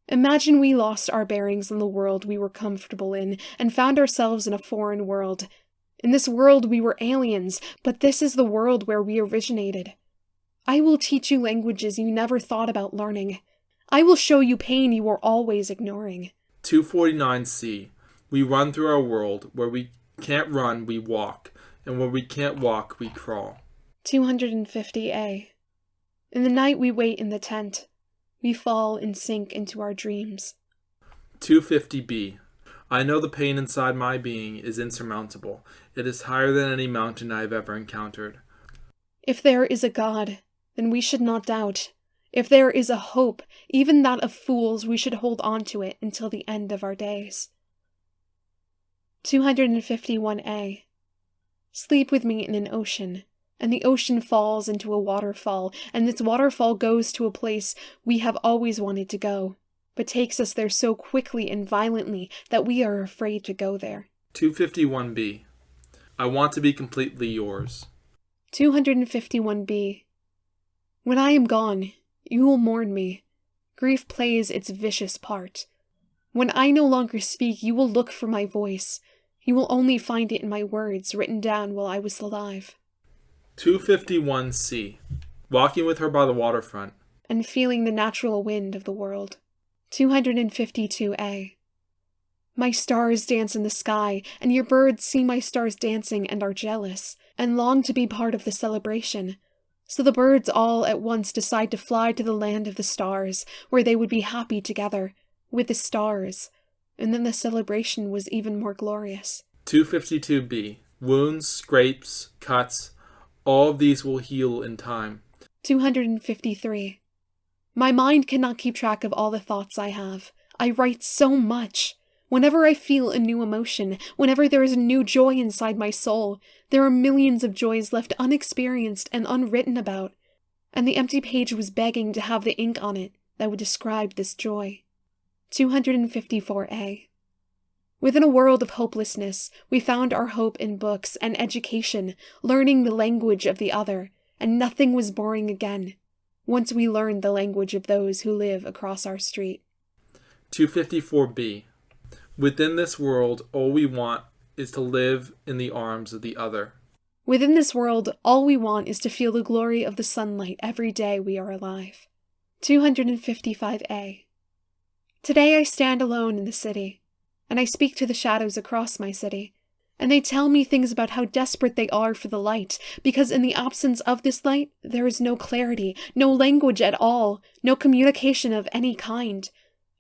Imagine we lost our bearings in the world we were comfortable in and found ourselves in a foreign world. In this world we were aliens, but this is the world where we originated. I will teach you languages you never thought about learning. I will show you pain you were always ignoring. 249C. We run through our world. Where we can't run, we walk. And where we can't walk, we crawl. 250A. In the night we wait in the tent. We fall and sink into our dreams. 250B. I know the pain inside my being is insurmountable. It is higher than any mountain I have ever encountered. If there is a God, then we should not doubt. If there is a hope, even that of fools, we should hold on to it until the end of our days. 251A. Sleep with me in an ocean, and the ocean falls into a waterfall, and this waterfall goes to a place we have always wanted to go, but takes us there so quickly and violently that we are afraid to go there. 251B. I want to be completely yours. 251B. When I am gone, you will mourn me. Grief plays its vicious part. When I no longer speak, you will look for my voice. You will only find it in my words written down while I was alive. 251C. Walking with her by the waterfront. And feeling the natural wind of the world. 252A. My stars dance in the sky, and your birds see my stars dancing and are jealous, and long to be part of the celebration. So the birds all at once decide to fly to the land of the stars, where they would be happy together, with the stars. And then the celebration was even more glorious. 252B. Wounds, scrapes, cuts, all of these will heal in time. 253. My mind cannot keep track of all the thoughts I have. I write so much. Whenever I feel a new emotion, whenever there is a new joy inside my soul, there are millions of joys left unexperienced and unwritten about. And the empty page was begging to have the ink on it that would describe this joy. 254A. Within a world of hopelessness, we found our hope in books and education, learning the language of the other, and nothing was boring again, once we learned the language of those who live across our street. 254B. Within this world, all we want is to live in the arms of the other. Within this world, all we want is to feel the glory of the sunlight every day we are alive. 255A. Today I stand alone in the city, and I speak to the shadows across my city, and they tell me things about how desperate they are for the light, because in the absence of this light, there is no clarity, no language at all, no communication of any kind.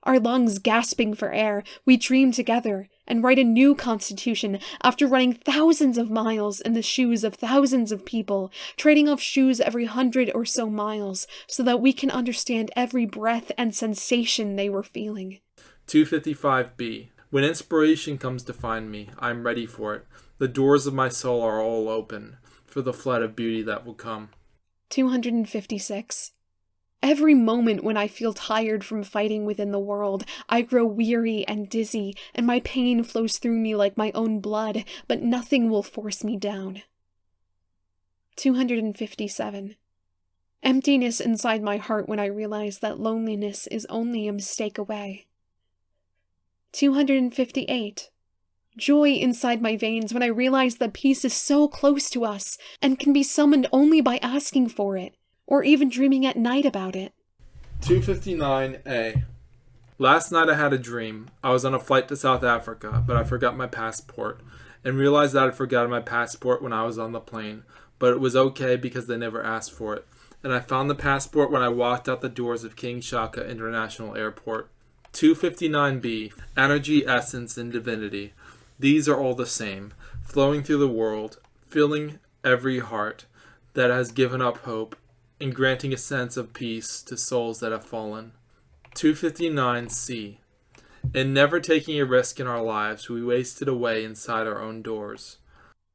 Our lungs gasping for air, we dream together and write a new constitution after running thousands of miles in the shoes of thousands of people, trading off shoes every 100 or so miles so that we can understand every breath and sensation they were feeling. 255B. When inspiration comes to find me, I am ready for it. The doors of my soul are all open for the flood of beauty that will come. 256. Every moment when I feel tired from fighting within the world, I grow weary and dizzy, and my pain flows through me like my own blood, but nothing will force me down. 257. Emptiness inside my heart when I realize that loneliness is only a mistake away. 258. Joy inside my veins when I realize that peace is so close to us and can be summoned only by asking for it, or even dreaming at night about it. 259A. Last night I had a dream. I was on a flight to South Africa, but I forgot my passport, and realized that I'd forgotten my passport when I was on the plane, but it was okay because they never asked for it. And I found the passport when I walked out the doors of King Shaka International Airport. 259B. Energy, essence, and divinity. These are all the same, flowing through the world, filling every heart that has given up hope, and granting a sense of peace to souls that have fallen. 259C. In never taking a risk in our lives, we wasted away inside our own doors.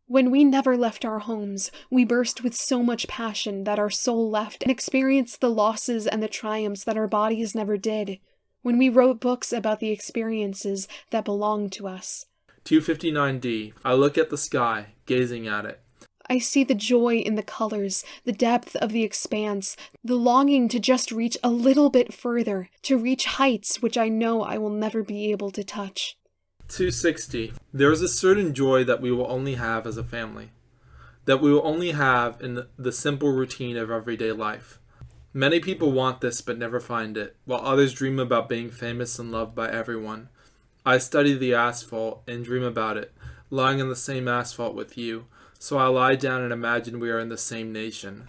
When we never left our homes, we burst with so much passion that our soul left and experienced the losses and the triumphs that our bodies never did. When we wrote books about the experiences that belonged to us. 259D. I look at the sky, gazing at it. I see the joy in the colors, the depth of the expanse, the longing to just reach a little bit further, to reach heights which I know I will never be able to touch. 260. There is a certain joy that we will only have as a family, that we will only have in the simple routine of everyday life. Many people want this but never find it, while others dream about being famous and loved by everyone. I study the asphalt and dream about it, lying on the same asphalt with you, so I lie down and imagine we are in the same nation.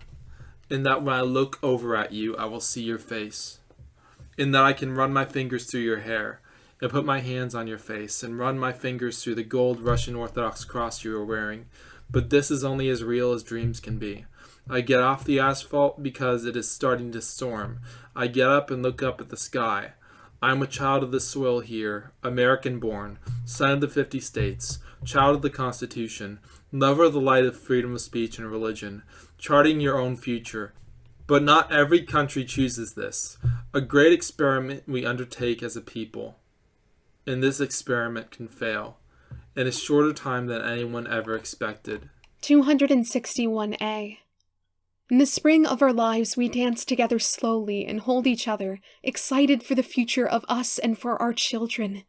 In that when I look over at you, I will see your face. In that I can run my fingers through your hair, and put my hands on your face, and run my fingers through the gold Russian Orthodox cross you are wearing. But this is only as real as dreams can be. I get off the asphalt because it is starting to storm. I get up and look up at the sky. I am a child of the soil here, American-born, son of the 50 states, child of the Constitution, lover of the light of freedom of speech and religion, charting your own future. But not every country chooses this. A great experiment we undertake as a people. And this experiment can fail, in a shorter time than anyone ever expected. 261A. In the spring of our lives, we dance together slowly and hold each other, excited for the future of us and for our children.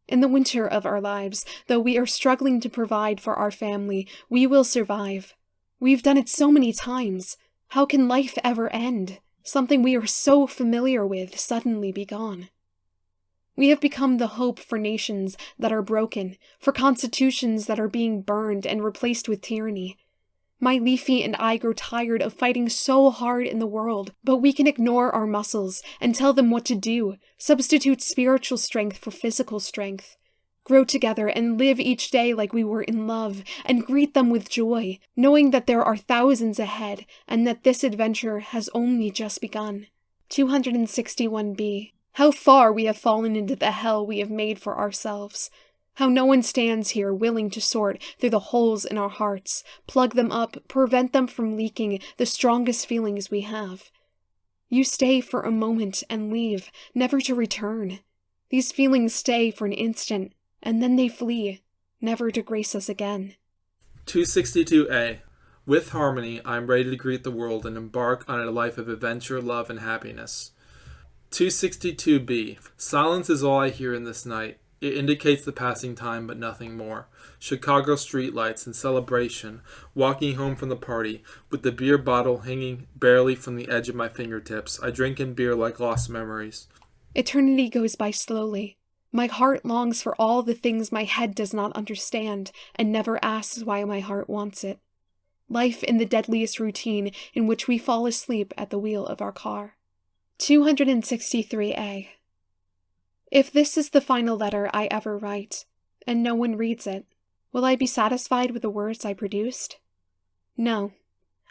In the winter of our lives, though we are struggling to provide for our family, we will survive. We've done it so many times. How can life ever end? Something we are so familiar with suddenly be gone. We have become the hope for nations that are broken, for constitutions that are being burned and replaced with tyranny. My Leafy and I grow tired of fighting so hard in the world, but we can ignore our muscles and tell them what to do, substitute spiritual strength for physical strength. Grow together and live each day like we were in love, and greet them with joy, knowing that there are thousands ahead, and that this adventure has only just begun. 261B. How far we have fallen into the hell we have made for ourselves. How no one stands here willing to sort through the holes in our hearts, plug them up, prevent them from leaking the strongest feelings we have. You stay for a moment and leave, never to return. These feelings stay for an instant, and then they flee, never to grace us again. 262A. With harmony, I am ready to greet the world and embark on a life of adventure, love, and happiness. 262B. Silence is all I hear in this night. It indicates the passing time, but nothing more. Chicago streetlights in celebration, walking home from the party, with the beer bottle hanging barely from the edge of my fingertips. I drink in beer like lost memories. Eternity goes by slowly. My heart longs for all the things my head does not understand, and never asks why my heart wants it. Life in the deadliest routine in which we fall asleep at the wheel of our car. 263A. If this is the final letter I ever write, and no one reads it, will I be satisfied with the words I produced? No.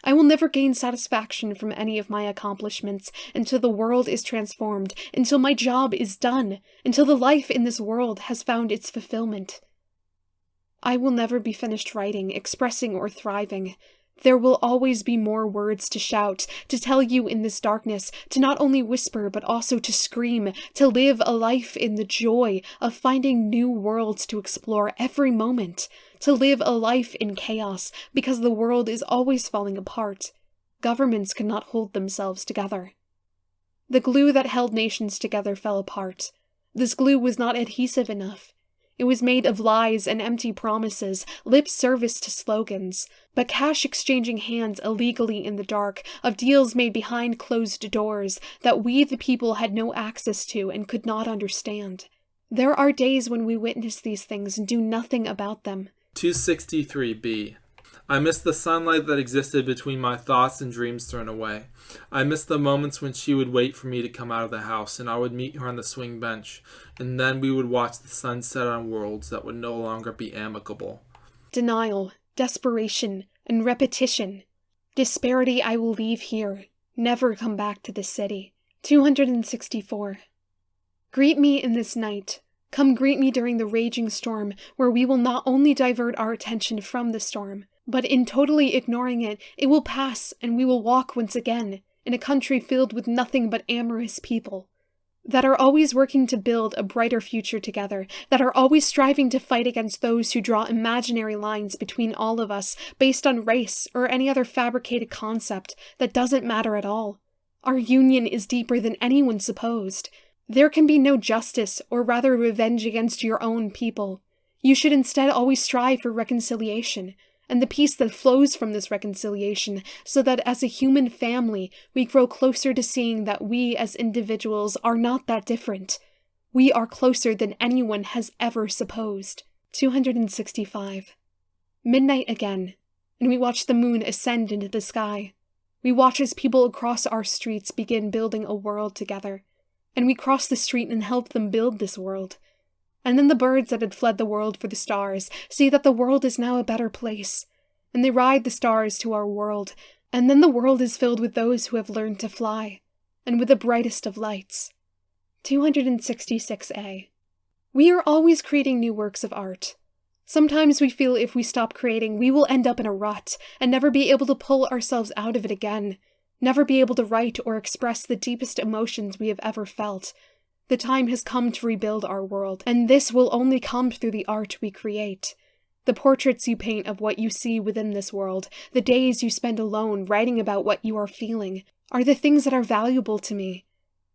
I will never gain satisfaction from any of my accomplishments until the world is transformed, until my job is done, until the life in this world has found its fulfillment. I will never be finished writing, expressing, or thriving, There will always be more words to shout, to tell you in this darkness, to not only whisper but also to scream, to live a life in the joy of finding new worlds to explore every moment, to live a life in chaos because the world is always falling apart. Governments cannot hold themselves together. The glue that held nations together fell apart. This glue was not adhesive enough. It was made of lies and empty promises, lip service to slogans, but cash-exchanging hands illegally in the dark, of deals made behind closed doors that we the people had no access to and could not understand. There are days when we witness these things and do nothing about them. 263b. I miss the sunlight that existed between my thoughts and dreams thrown away. I miss the moments when she would wait for me to come out of the house, and I would meet her on the swing bench, and then we would watch the sun set on worlds that would no longer be amicable. Denial, desperation, and repetition. Disparity I will leave here, never come back to this city. 264. Greet me in this night. Come greet me during the raging storm, where we will not only divert our attention from the storm, but in totally ignoring it, it will pass and we will walk once again, in a country filled with nothing but amorous people, that are always working to build a brighter future together, that are always striving to fight against those who draw imaginary lines between all of us based on race or any other fabricated concept that doesn't matter at all. Our union is deeper than anyone supposed. There can be no justice, or rather revenge against your own people. You should instead always strive for reconciliation, and the peace that flows from this reconciliation, so that as a human family, we grow closer to seeing that we as individuals are not that different. We are closer than anyone has ever supposed. 265. Midnight again, and we watch the moon ascend into the sky. We watch as people across our streets begin building a world together, and we cross the street and help them build this world. And then the birds that had fled the world for the stars see that the world is now a better place, and they ride the stars to our world, and then the world is filled with those who have learned to fly, and with the brightest of lights. 266a. We are always creating new works of art. Sometimes we feel if we stop creating, we will end up in a rut, and never be able to pull ourselves out of it again, never be able to write or express the deepest emotions we have ever felt. The time has come to rebuild our world, and this will only come through the art we create. The portraits you paint of what you see within this world, the days you spend alone writing about what you are feeling, are the things that are valuable to me.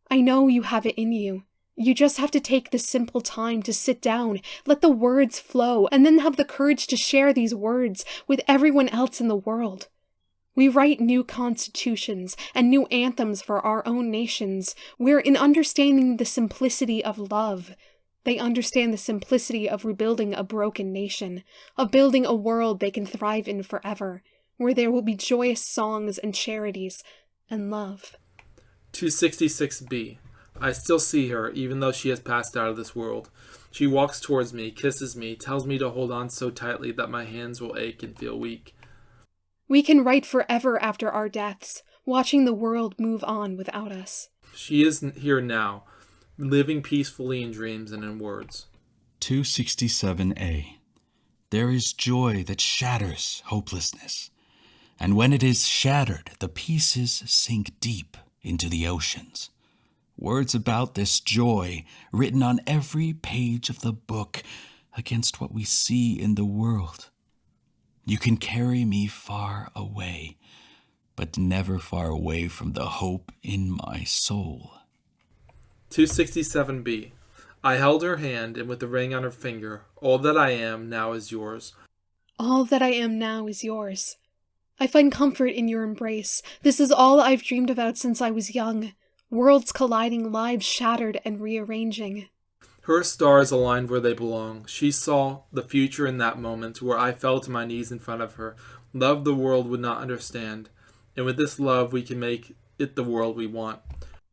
I know you have it in you. You just have to take the simple time to sit down, let the words flow, and then have the courage to share these words with everyone else in the world. We write new constitutions and new anthems for our own nations, where in understanding the simplicity of love, they understand the simplicity of rebuilding a broken nation, of building a world they can thrive in forever, where there will be joyous songs and charities and love. 266b. I still see her, even though she has passed out of this world. She walks towards me, kisses me, tells me to hold on so tightly that my hands will ache and feel weak. We can write forever after our deaths, watching the world move on without us. She is here now, living peacefully in dreams and in words. 267a. There is joy that shatters hopelessness, and when it is shattered, the pieces sink deep into the oceans. Words about this joy, written on every page of the book, against what we see in the world. You can carry me far away, but never far away from the hope in my soul. 267b. I held her hand, and with the ring on her finger, all that I am now is yours. All that I am now is yours. I find comfort in your embrace. This is all I've dreamed about since I was young. Worlds colliding, lives shattered and rearranging. Her stars aligned where they belong. She saw the future in that moment, where I fell to my knees in front of her. Love the world would not understand. And with this love, we can make it the world we want.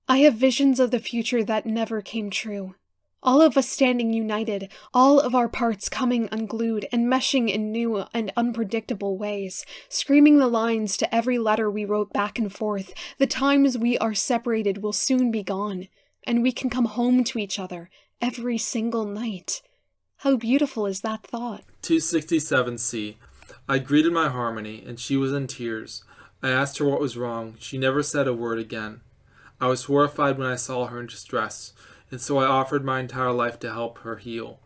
I have visions of the future that never came true. All of us standing united, all of our parts coming unglued and meshing in new and unpredictable ways, screaming the lines to every letter we wrote back and forth. The times we are separated will soon be gone, and we can come home to each other every single night. How beautiful is that thought? 267c. I greeted my Harmony, and she was in tears. I asked her what was wrong. She never said a word again. I was horrified when I saw her in distress, and so I offered my entire life to help her heal.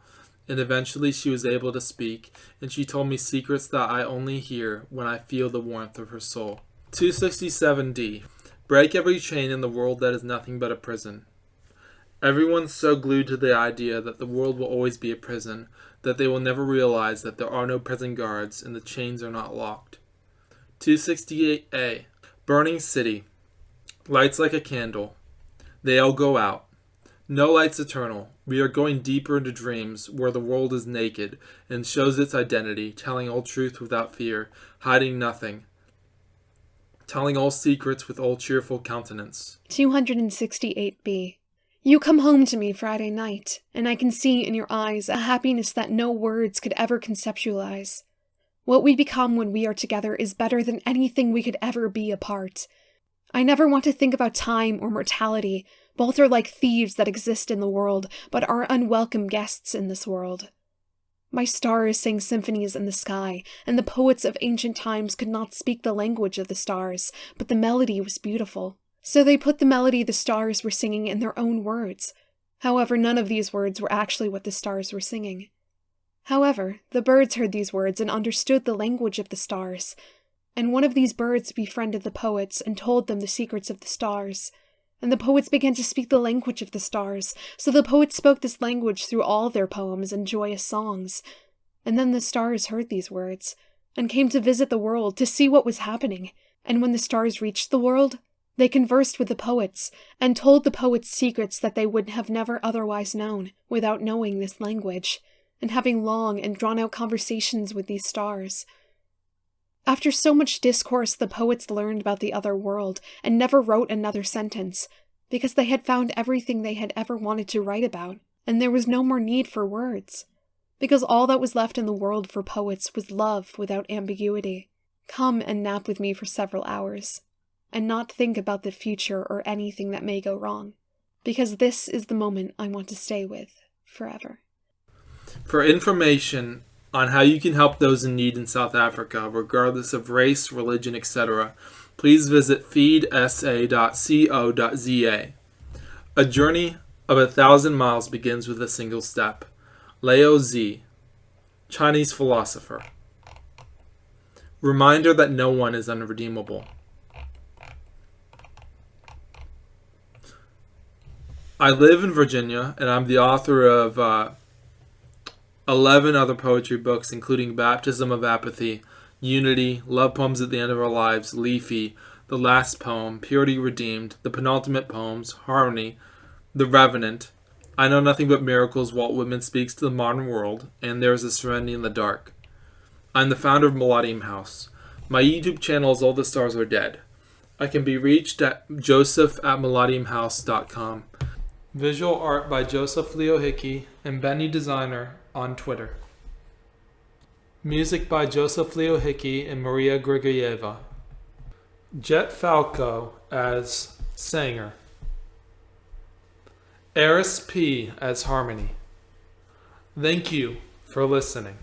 And eventually she was able to speak, and she told me secrets that I only hear when I feel the warmth of her soul. 267D. Break every chain in the world that is nothing but a prison. Everyone's so glued to the idea that the world will always be a prison that they will never realize that there are no prison guards and the chains are not locked. 268A. Burning city. Lights like a candle. They all go out. No light's eternal. We are going deeper into dreams where the world is naked and shows its identity, telling all truth without fear, hiding nothing, telling all secrets with all cheerful countenance. 268B. You come home to me Friday night, and I can see in your eyes a happiness that no words could ever conceptualize. What we become when we are together is better than anything we could ever be apart. I never want to think about time or mortality. Both are like thieves that exist in the world, but are unwelcome guests in this world. My stars sang symphonies in the sky, and the poets of ancient times could not speak the language of the stars, but the melody was beautiful. So they put the melody the stars were singing in their own words. However, none of these words were actually what the stars were singing. However, the birds heard these words and understood the language of the stars. And one of these birds befriended the poets and told them the secrets of the stars. And the poets began to speak the language of the stars, so the poets spoke this language through all their poems and joyous songs. And then the stars heard these words, and came to visit the world to see what was happening. And when the stars reached the world, they conversed with the poets, and told the poets secrets that they would have never otherwise known, without knowing this language, and having long and drawn-out conversations with these stars. After so much discourse, the poets learned about the other world, and never wrote another sentence, because they had found everything they had ever wanted to write about, and there was no more need for words, because all that was left in the world for poets was love without ambiguity. Come and nap with me for several hours, and not think about the future or anything that may go wrong, because this is the moment I want to stay with forever. For information on how you can help those in need in South Africa, regardless of race, religion, etc., please visit feedsa.co.za. A journey of 1,000 miles begins with a single step. Lao Tzu, Chinese philosopher. Reminder that no one is unredeemable. I live in Virginia, and I'm the author of 11 other poetry books, including Baptism of Apathy, Unity, Love Poems at the End of Our Lives, Leafy, The Last Poem, Purity Redeemed, The Penultimate Poems, Harmony, The Revenant, I Know Nothing But Miracles, Walt Whitman Speaks to the Modern World, and There Is a Serenity in the Dark. I'm the founder of Melodium House. My YouTube channel is All the Stars Are Dead. I can be reached at joseph@melodiumhouse.com. Visual art by Joseph Leo Hickey and Benny Designer on Twitter. Music by Joseph Leo Hickey and Maria Grigorieva. Jet Falco as Sanger. Eris P. as Harmony. Thank you for listening.